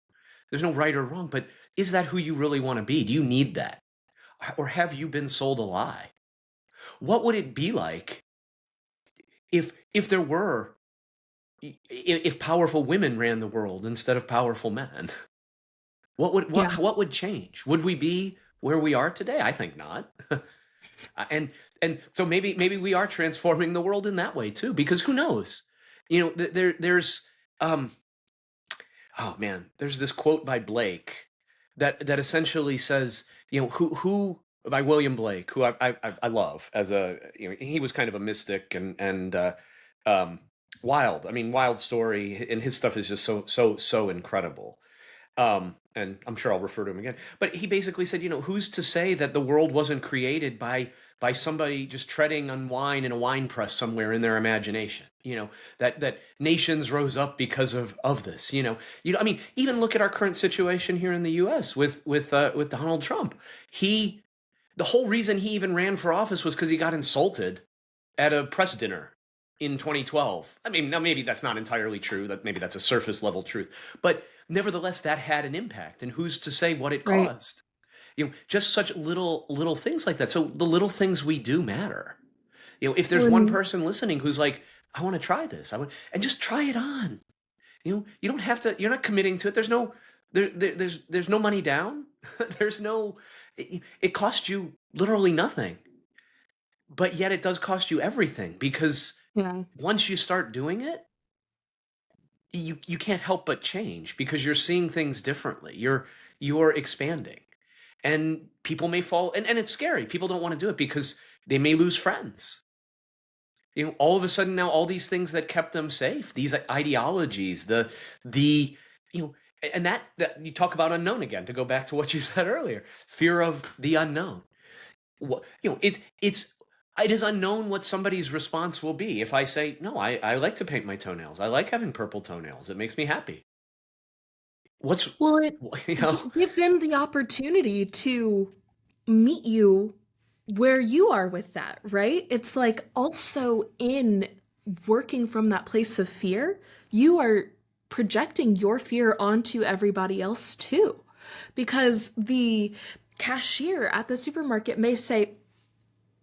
There's no right or wrong, but is that who you really want to be? Do you need that? Or have you been sold a lie? What would it be like if there were, if powerful women ran the world instead of powerful men? Yeah. What would change? Would we be where we are today? I think not. and so maybe we are transforming the world in that way too, because who knows? There's um oh man, there's this quote by Blake that essentially says, who by William Blake, who I love as a, he was kind of a mystic and um, wild. I mean, wild story, and his stuff is just so incredible. And I'm sure I'll refer to him again. But he basically said, who's to say that the world wasn't created by somebody just treading on wine in a wine press somewhere in their imagination? That nations rose up because of this. I mean, even look at our current situation here in the U.S. with Donald Trump. He The whole reason he even ran for office was because he got insulted at a press dinner in 2012. I mean, now maybe that's not entirely true. That maybe that's a surface level truth, but nevertheless, that had an impact. And who's to say what it Right. caused? Just such little things like that. So the little things we do matter. If there's one When person listening who's like, I want to try this, and just try it on. You don't have to. You're not committing to it. There's no money down. there's no. It costs you literally nothing, but yet it does cost you everything, because yeah. once you start doing it, you can't help but change, because you're seeing things differently. You're expanding, and people may fall, and it's scary. People don't want to do it because they may lose friends. All of a sudden now, all these things that kept them safe, these ideologies, the you know and that you talk about unknown again, to go back to what you said earlier, fear of the unknown. It is unknown what somebody's response will be. If I say, no, I like to paint my toenails, I like having purple toenails, it makes me happy. What's Well, it you know give them the opportunity to meet you where you are with that, right? It's like also in working from that place of fear, you are projecting your fear onto everybody else too. Because the cashier at the supermarket may say,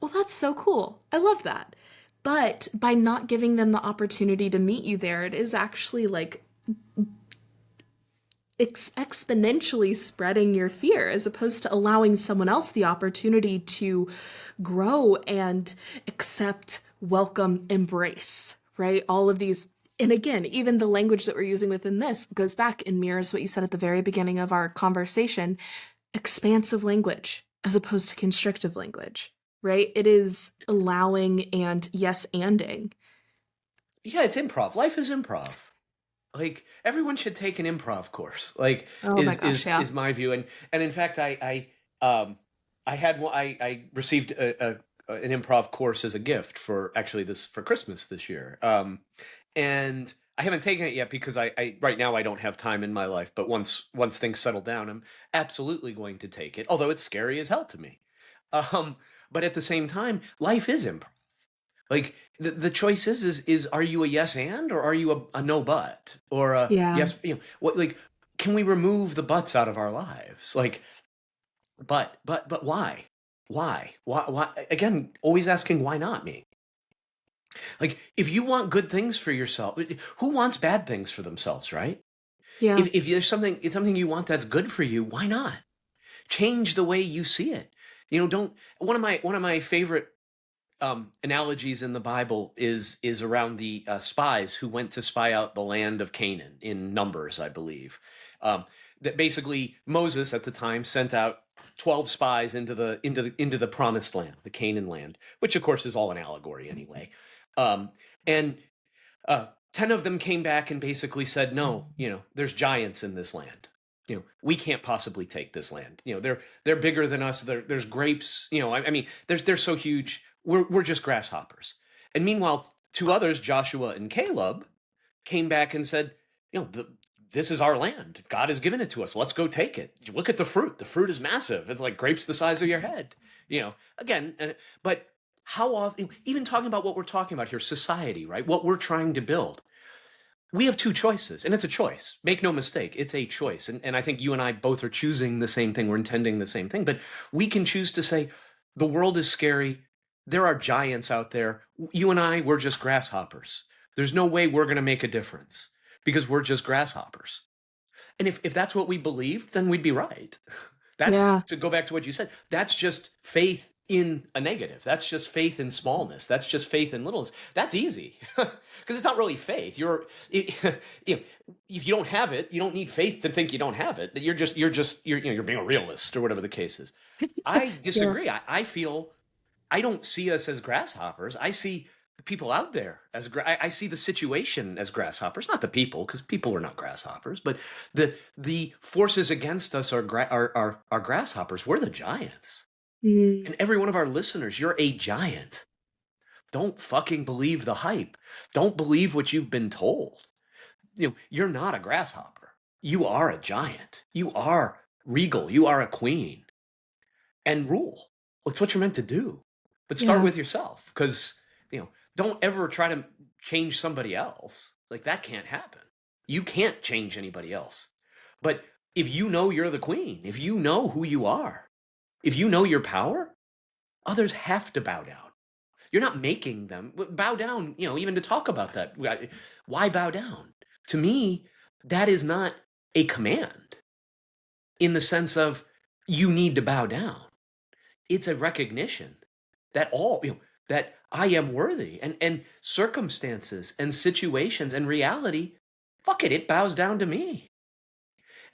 well, that's so cool. I love that. But by not giving them the opportunity to meet you there, it is actually like exponentially spreading your fear, as opposed to allowing someone else the opportunity to grow and accept, welcome, embrace, right? All of these. And again, even the language that we're using within this goes back and mirrors what you said at the very beginning of our conversation: expansive language as opposed to constrictive language, right? It is allowing and yes anding. yeah, it's improv. Life is improv. Like, everyone should take an improv course. Like, Oh my is gosh, is yeah. is my view. And in fact, I had one. I received an improv course as a gift for Christmas this year. And I haven't taken it yet because I right now I don't have time in my life. But once things settle down, I'm absolutely going to take it. Although it's scary as hell to me. Um, but at the same time, life is improv. Like, the choice is are you a yes and, or are you a no but, or a Yeah. yes? What, like, can we remove the buts out of our lives? Like, but why? Why? Again, always asking, why not me? Like, if you want good things for yourself, who wants bad things for themselves, right? Yeah. If there's something you want that's good for you, why not change the way you see it? Don't one of my favorite analogies in the Bible is around the spies who went to spy out the land of Canaan in Numbers, I believe. That basically Moses at the time sent out 12 spies into the promised land, the Canaan land, which of course is all an allegory anyway. And 10 of them came back and basically said, no, there's giants in this land. We can't possibly take this land. They're bigger than us. There's grapes. I mean, they're so huge. We're just grasshoppers. And meanwhile, two others, Joshua and Caleb, came back and said, this is our land. God has given it to us. Let's go take it. Look at the fruit. The fruit is massive. It's like grapes the size of your head. Again, but how often, even talking about what we're talking about here, society, right? What we're trying to build. We have two choices, and it's a choice. Make no mistake, it's a choice. And I think you and I both are choosing the same thing. We're intending the same thing. But we can choose to say, the world is scary. There are giants out there. You and I, we're just grasshoppers. There's no way we're going to make a difference because we're just grasshoppers. And if that's what we believed, then we'd be right. That's, Yeah. to go back to what you said, that's just faith in a negative. That's just faith in smallness. That's just faith in littleness. That's easy because it's not really faith. You know, if you don't have it, you don't need faith to think you don't have it. You're being a realist or whatever the case is. I Yeah. disagree. I feel I don't see us as grasshoppers. I see the people out there as I see the situation as grasshoppers, not the people, because people are not grasshoppers, but the forces against us are grasshoppers. We're the giants. Mm, And every one of our listeners, you're a giant. Don't fucking believe the hype. Don't believe what you've been told. You're not a grasshopper. You are a giant. You are regal. You are a queen. And rule. It's what you're meant to do. But start yeah. with yourself, because don't ever try to change somebody else. Like, that can't happen. You can't change anybody else. But if you know you're the queen, if you know who you are, if you know your power, others have to bow down. You're not making them bow down, even to talk about that. Why bow down? To me, that is not a command in the sense of you need to bow down. It's a recognition that that I am worthy, and circumstances and situations and reality, fuck it bows down to me.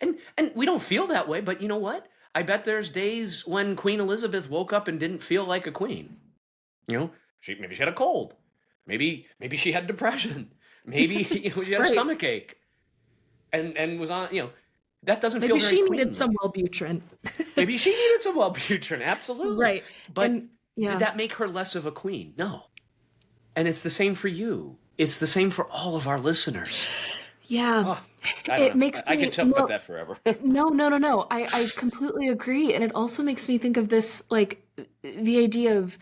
And we don't feel that way, but you know what? I bet there's days when Queen Elizabeth woke up and didn't feel like a queen. Maybe she had a cold. Maybe she had depression. Maybe she had a Right. stomach ache and was on. That doesn't feel Maybe very she needed some queenly. Wellbutrin. Maybe she needed some Wellbutrin, absolutely. Right. But And did yeah. that make her less of a queen? No. And it's the same for you. It's the same for all of our listeners. Yeah. Oh, I don't It know. makes I could me talk about no that forever. no no no no. I completely agree. And it also makes me think of this, like, the idea of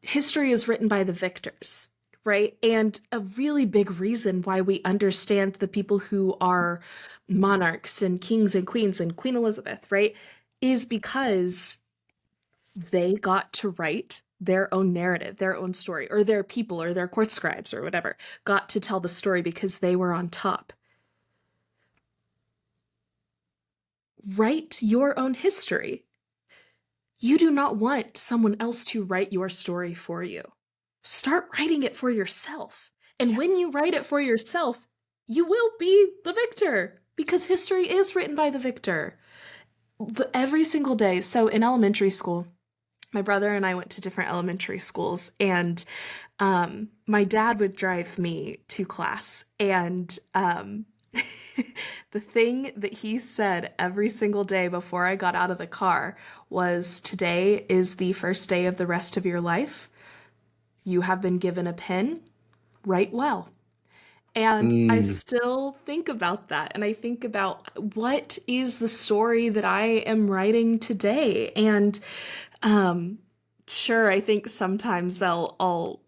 history is written by the victors, right? And a really big reason why we understand the people who are monarchs and kings and queens and Queen Elizabeth, right, is because they got to write their own narrative, their own story, or their people or their court scribes or whatever got to tell the story because they were on top. Write your own history. You do not want someone else to write your story for you. Start writing it for yourself. And Yeah. when you write it for yourself, you will be the victor because history is written by the victor. Every single day. So in elementary school, my brother and I went to different elementary schools, and my dad would drive me to class. And the thing that he said every single day before I got out of the car was, "Today is the first day of the rest of your life. You have been given a pen. Write well." And I Mm. still think about that. And I think about what is the story that I am writing today. And um, sure, I think sometimes I'll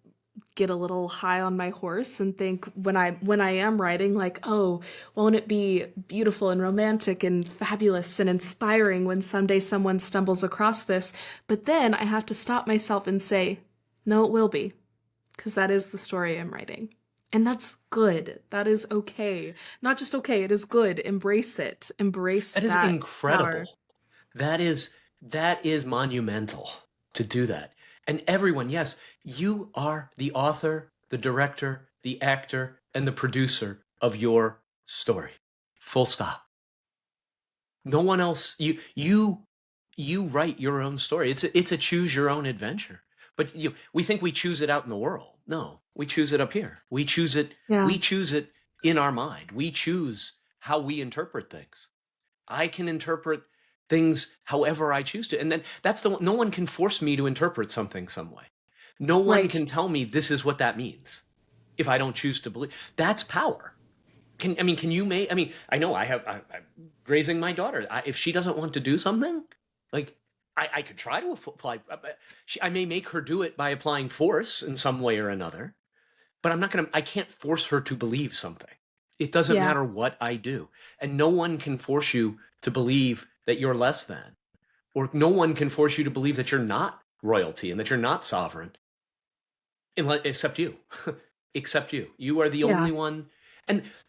get a little high on my horse and think when I am writing, like, oh, won't it be beautiful and romantic and fabulous and inspiring when someday someone stumbles across this? But then I have to stop myself and say, no, it will be, because that is the story I'm writing. And that's good. That is okay. Not just okay, it is good. Embrace it. Embrace That is that power. incredible. That is monumental to do that. And everyone, yes, you are the author, the director, the actor, and the producer of your story. Full stop. No one else. You write your own story. It's a choose your own adventure. But we think we choose it out in the world. No, we choose it up here. We choose it. Yeah. We choose it in our mind. We choose how we interpret things. I can interpret things however I choose to. And then that's no one can force me to interpret something some way. No one Right. can tell me this is what that means if I don't choose to believe. That's power. Can you make, I know I'm raising my daughter. If she doesn't want to do something, like, I could try to apply. I may make her do it by applying force in some way or another, but I can't force her to believe something. It doesn't Yeah. matter what I do. And no one can force you to believe that you're less than, or no one can force you to believe that you're not royalty and that you're not sovereign, except you. Except you. You are the Yeah. only one.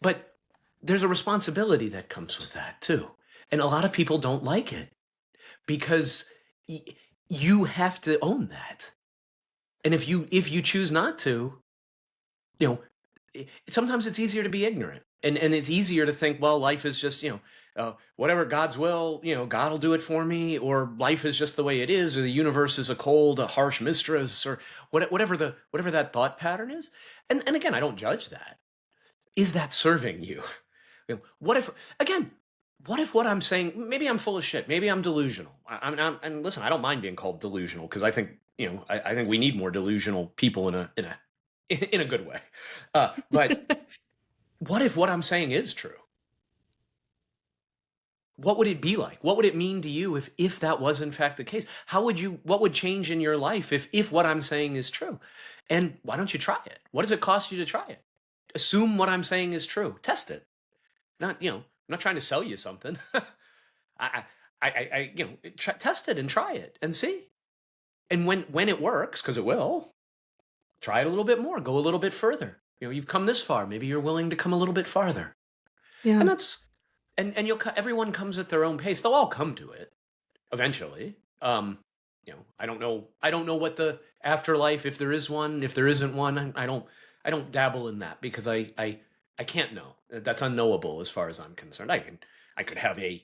But there's a responsibility that comes with that too. And a lot of people don't like it because you have to own that. And if you choose not to, you know, sometimes it's easier to be ignorant, and it's easier to think, well, life is just, whatever God's will, God will do it for me, or life is just the way it is, or the universe is a cold, a harsh mistress, or whatever that thought pattern is. And again, I don't judge that. Is that serving you? What if, again, what if what I'm saying, maybe I'm full of shit, maybe I'm delusional. I'm not, and listen, I don't mind being called delusional, because I think, I think we need more delusional people in a good way. But what if what I'm saying is true? What would it be like? What would it mean to you if that was in fact the case? What would change in your life if what I'm saying is true? And why don't you try it? What does it cost you to try it? Assume what I'm saying is true. Test it. I'm not trying to sell you something. I, test it and try it and see. And when it works, because it will, try it a little bit more, go a little bit further. You've come this far. Maybe you're willing to come a little bit farther. Yeah. And that's, and everyone comes at their own pace. They'll all come to it eventually. I don't know what the afterlife, if there is one, if there isn't one. I don't dabble in that, because I can't know. That's unknowable as far as I'm concerned. I could have a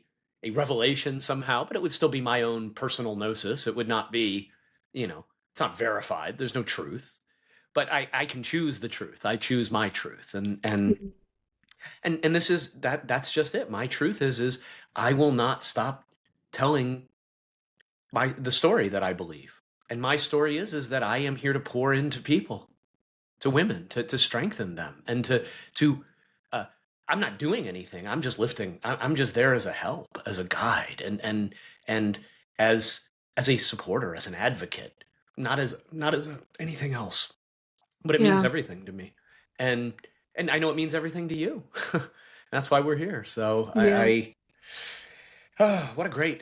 revelation somehow, but it would still be my own personal gnosis. It would not be, it's not verified. There's no truth. But I can choose the truth. I choose my truth. And this is that's just it. My truth is I will not stop telling the story that I believe. And my story is that I am here to pour into people, to women, to strengthen them, and to I'm not doing anything. I'm just lifting. I'm just there as a help, as a guide, and as a supporter, as an advocate, not as anything else. But it means Yeah. everything to me, and I know it means everything to you. That's why we're here. So Yeah. what a great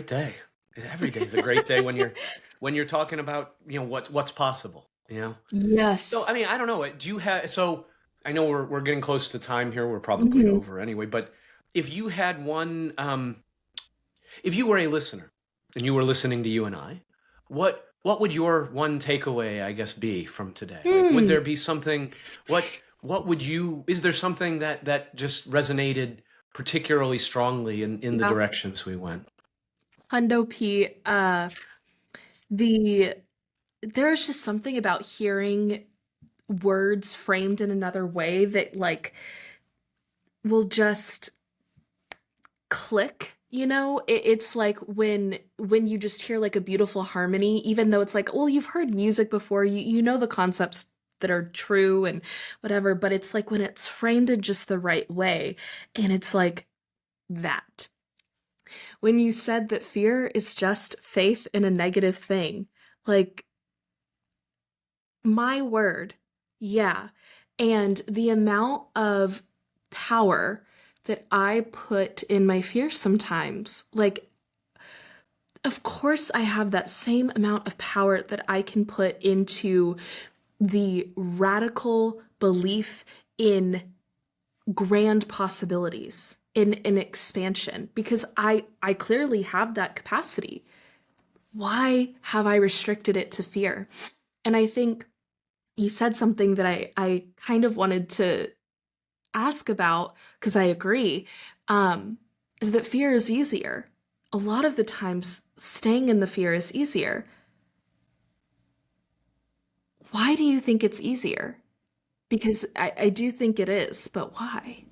day. Every day is a great day when you're talking about what's possible. So I Yes. mean, I don't know. Do you have so I know we're getting close to time here. We're probably Hmm. over anyway. But if you had one, if you were a listener and you were listening to you and I, what would your one takeaway, I guess, be from today? Like, would Hmm. there be something? What would you? Is there something that just resonated particularly strongly in the Yeah. directions we went? Hundo P. The there's just something about hearing words framed in another way that like will just click. It's like when you just hear like a beautiful harmony, even though it's like, well, you've heard music before, you know the concepts that are true and whatever, but it's like when it's framed in just the right way, and it's like that. When you said that fear is just faith in a negative thing, like, my word, yeah. And the amount of power that I put in my fear sometimes, like, of course, I have that same amount of power that I can put into the radical belief in grand possibilities, in expansion, because I clearly have that capacity. Why have I restricted it to fear? And I think you said something that I kind of wanted to ask about, because I agree, is that fear is easier. A lot of the times, staying in the fear is easier. Why do you think it's easier? Because I do think it is, but why?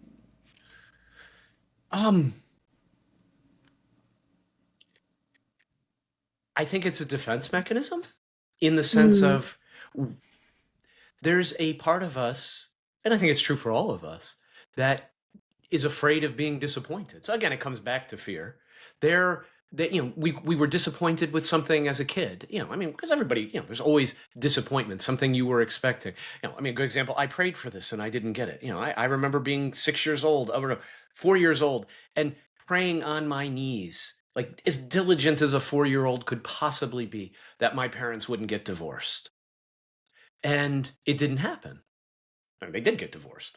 Um, I think it's a defense mechanism, in the sense Mm, of there's a part of us, and I think it's true for all of us, that is afraid of being disappointed. So again, it comes back to fear. There, that we were disappointed with something as a kid. I mean, because everybody, there's always disappointment, something you were expecting. I mean, a good example. I prayed for this and I didn't get it. I remember being 6 years old, or no, 4 years old, and praying on my knees, like as diligent as a 4 year old could possibly be, that my parents wouldn't get divorced, and it didn't happen. I mean, they did get divorced.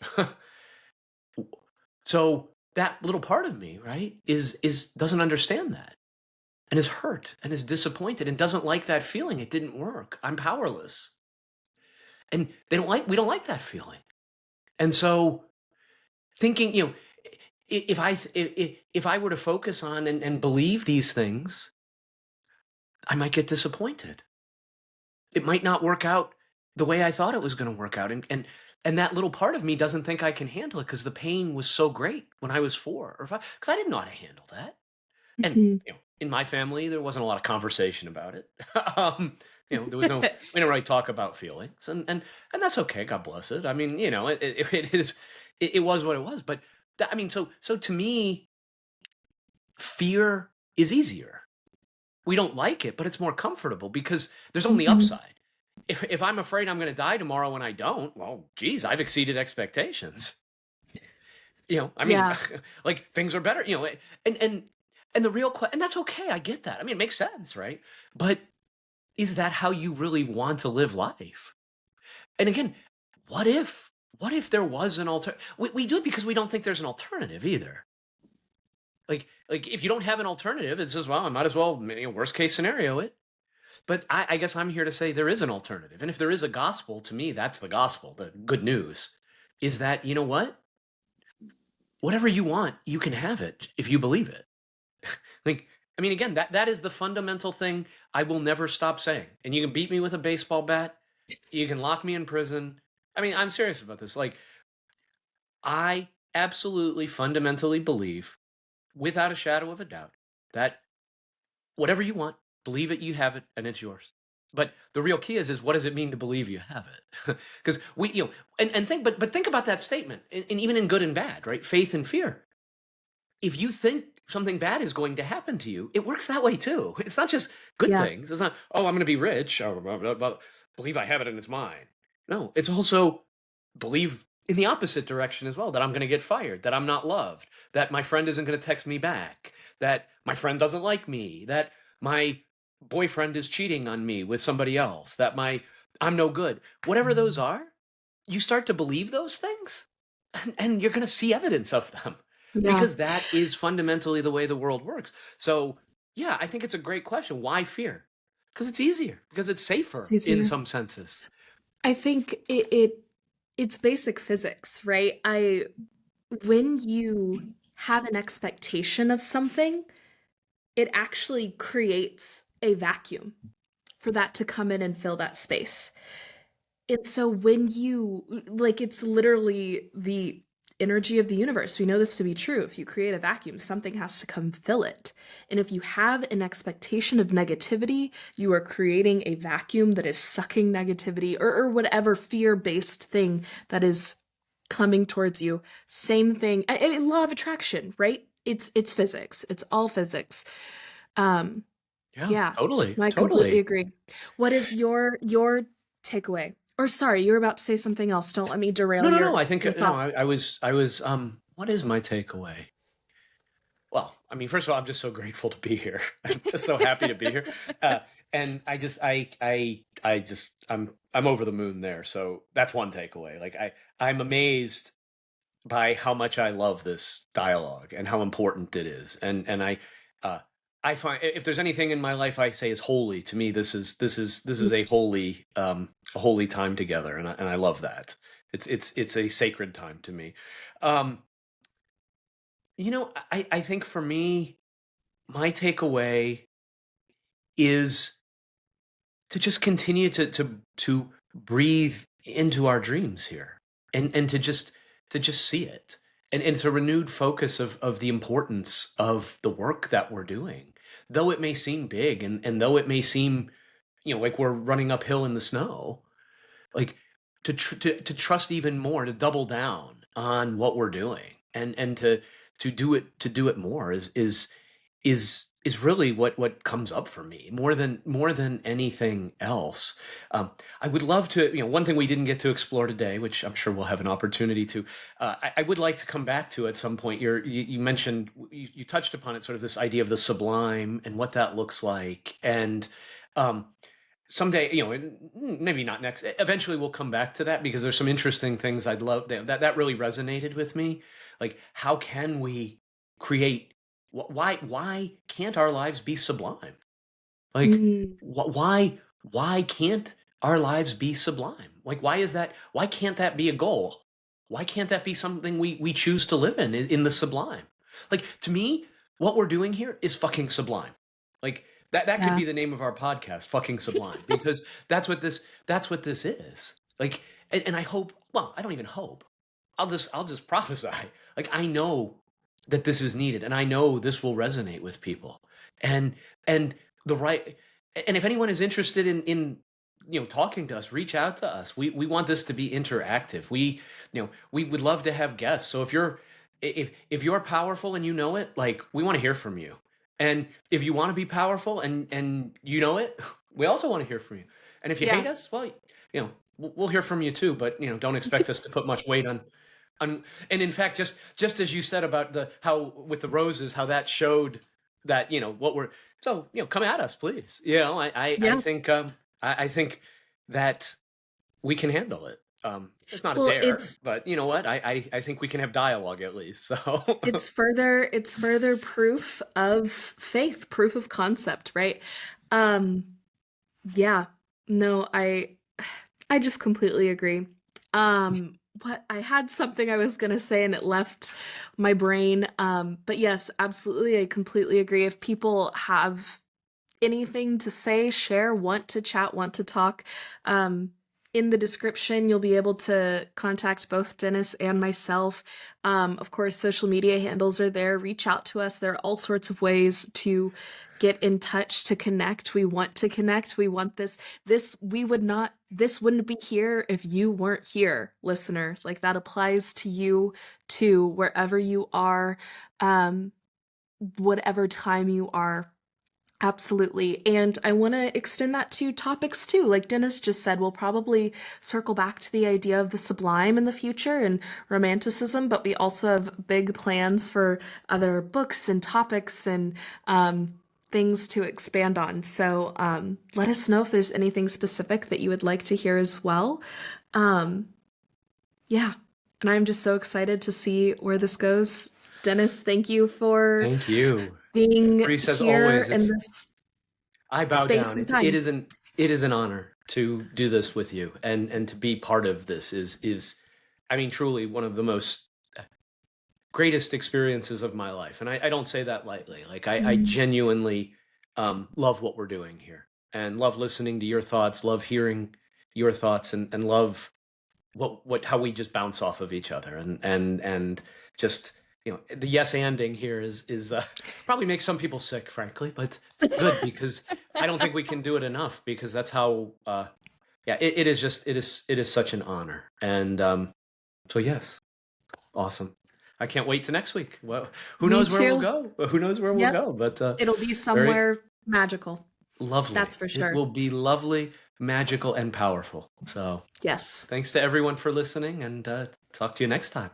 So that little part of me, right, is doesn't understand that. and is hurt and is disappointed and doesn't like that feeling. It didn't work. I'm powerless. And we don't like that feeling. And so thinking, if I were to focus on and believe these things, I might get disappointed. It might not work out the way I thought it was going to work out. And that little part of me doesn't think I can handle it because the pain was so great when I was 4 or 5, because I didn't know how to handle that. And, Mhm. in my family, there wasn't a lot of conversation about it. There was no, we didn't really talk about feelings, and that's okay. God bless it. I mean, it was what it was. But so to me, fear is easier. We don't like it, but it's more comfortable because there's only Mhm. upside. If I'm afraid I'm going to die tomorrow and I don't, well, geez, I've exceeded expectations. I mean, Yeah. like things are better, and the real question, and that's okay. I get that. I mean, it makes sense, right? But is that how you really want to live life? And again, what if? What if there was an alternative? We do it because we don't think there's an alternative either. Like if you don't have an alternative, it says, well, I might as well, worst case scenario it. But I guess I'm here to say there is an alternative. And if there is a gospel, to me, that's the gospel. The good news is that, you know what? Whatever you want, you can have it if you believe it. Like, I mean, again, that is the fundamental thing I will never stop saying. And you can beat me with a baseball bat, you can lock me in prison. I mean, I'm serious about this. Like, I absolutely fundamentally believe, without a shadow of a doubt, that whatever you want, believe it, you have it, and it's yours. But the real key is what does it mean to believe you have it? Because and think, but think about that statement, and even in good and bad, right? Faith and fear. If you think something bad is going to happen to you, it works that way too. It's not just good Yeah. things. It's not, oh, I'm going to be rich. Oh, believe I have it and it's mine. No, it's also believe in the opposite direction as well, that I'm going to get fired, that I'm not loved, that my friend isn't going to text me back, that my friend doesn't like me, that my boyfriend is cheating on me with somebody else, that I'm no good. Whatever those are, you start to believe those things, and you're going to see evidence of them Yeah. because that is fundamentally the way the world works. So, yeah, I think it's a great question. Why fear? Because it's easier, because it's It's safer in easier. some senses. I think it's basic physics, right? I When you have an expectation of something, it actually creates a vacuum for that to come in and fill that space. And so when you like it's literally the energy of the universe. We know this to be true. If you create a vacuum, something has to come fill it. And if you have an expectation of negativity, you are creating a vacuum that is sucking negativity or whatever fear-based thing that is coming towards you. Same thing. Law of attraction, right? It's physics. It's all physics. Um, Yeah, yeah, totally, I completely totally. agree. What is your takeaway? Or sorry, you were about to say something else. Don't let me No, derail no, no. I think your no. thought. I was. What is my takeaway? Well, I mean, first of all, I'm just so grateful to be here. I'm just so happy to be here, uh, and I'm over the moon there. So that's one takeaway. Like I'm amazed by how much I love this dialogue and how important it is. And uh, I find if there's anything in my life I say is holy to me, this is a holy time together, and I love that. It's a sacred time to me. Um, I think for me, my takeaway is to just continue to breathe into our dreams here, and to just see it, and it's a renewed focus of the importance of the work that we're doing, though it may seem big, and though it may seem like we're running uphill in the snow, like to trust even more, to double down on what we're doing, and to do it more is really what comes up for me more than anything else. I would love to, one thing we didn't get to explore today, which I'm sure we'll have an opportunity to. I would like to come back to at some point. You mentioned, you touched upon it, sort of this idea of the sublime and what that looks like, and um, someday, maybe not next. Eventually, we'll come back to that because there's some interesting things I'd love that really resonated with me. Like, how can we create Why can't our lives be sublime? Like, Mm, why can't our lives be sublime? Like, why is that? Why can't that be a goal? Why can't that be something we choose to live in the sublime? Like, to me, what we're doing here is fucking sublime. Like, that could yeah. be the name of our podcast, fucking sublime, because that's what this is. Like, and I hope, well, I don't even hope. I'll just prophesy. Like, I know that this is needed, and I know this will resonate with people. And the right, and if anyone is interested in talking to us, reach out to us. We want this to be interactive. We would love to have guests. So if you're powerful and you know it, like, we want to hear from you. And if you want to be powerful and you know it, we also want to hear from you. And if you Yeah. hate us, well, we'll hear from you too, but don't expect us to put much weight on. And in fact, just as you said about the how with the roses, how that showed that what we're, so come at us, please. I Yeah. think I think that we can handle it. It's not a Well, dare, but you know what? I think we can have dialogue at least. So it's further proof of faith, proof of concept, right? Um, yeah. No, I just completely agree. What I had something I was gonna say and it left my brain. But yes, absolutely, I completely agree. If people have anything to say, share, want to chat, want to talk, um, in the description, you'll be able to contact both Dennis and myself. Of course, social media handles are there. Reach out to us. There are all sorts of ways to get in touch, to connect. We want to connect. We want this. This wouldn't be here if you weren't here, listener. Like, that applies to you too, wherever you are, um, whatever time you are. Absolutely. And I want to extend that to topics too. Like Dennis just said, we'll probably circle back to the idea of the sublime in the future and romanticism, but we also have big plans for other books and topics and things to expand on. So let us know if there's anything specific that you would like to hear as well. Um, yeah. And I'm just so excited to see where this goes. Dennis, thank you for thank you, being Reese, as here always. in this I bow space down. and It time. is an honor to do this with you, and to be part of this is I mean, truly one of the most greatest experiences of my life. And I don't say that lightly. Like, I Mm. genuinely love what we're doing here, and love listening to your thoughts, love hearing your thoughts, and love what how we just bounce off of each other, and just the yes anding here is probably makes some people sick, frankly, but good, because I don't think we can do it enough, because that's how yeah, it is such an honor. And so yes, awesome. I can't wait to next week. Well, who Me knows where we'll too. go? Who knows where we'll Yep. go? But It'll be very somewhere magical. lovely. That's for It sure. will be lovely, magical, and powerful. So Yes. thanks to everyone for listening, and talk to you next time.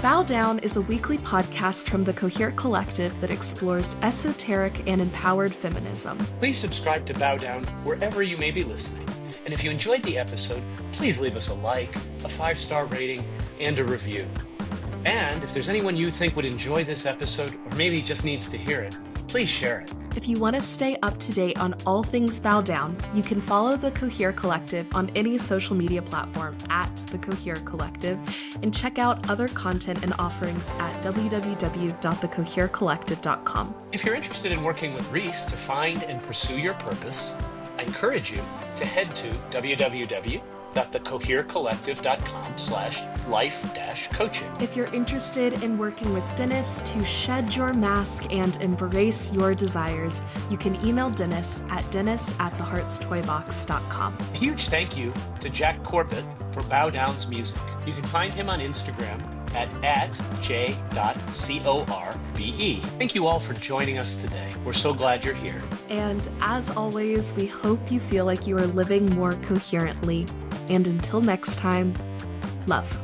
Bow Down is a weekly podcast from the Cohere Collective that explores esoteric and empowered feminism. Please subscribe to Bow Down wherever you may be listening. And if you enjoyed the episode, please leave us a like, a 5-star rating, and a review. And if there's anyone you think would enjoy this episode, or maybe just needs to hear it, please share it. If you want to stay up to date on all things Bow Down, you can follow the Cohere Collective on any social media platform at the Cohere Collective, and check out other content and offerings at www.thecoherecollective.com. If you're interested in working with Reese to find and pursue your purpose, I encourage you to head to www.thecoherecollective.com/life-coaching. If you're interested in working with Dennis to shed your mask and embrace your desires, you can email Dennis at dennis@theheartstoybox.com. A huge thank you to Jack Corbett for Bow Down's music. You can find him on Instagram at j.corbe. Thank you all for joining us today. We're so glad you're here. And as always, we hope you feel like you are living more coherently. And until next time, love.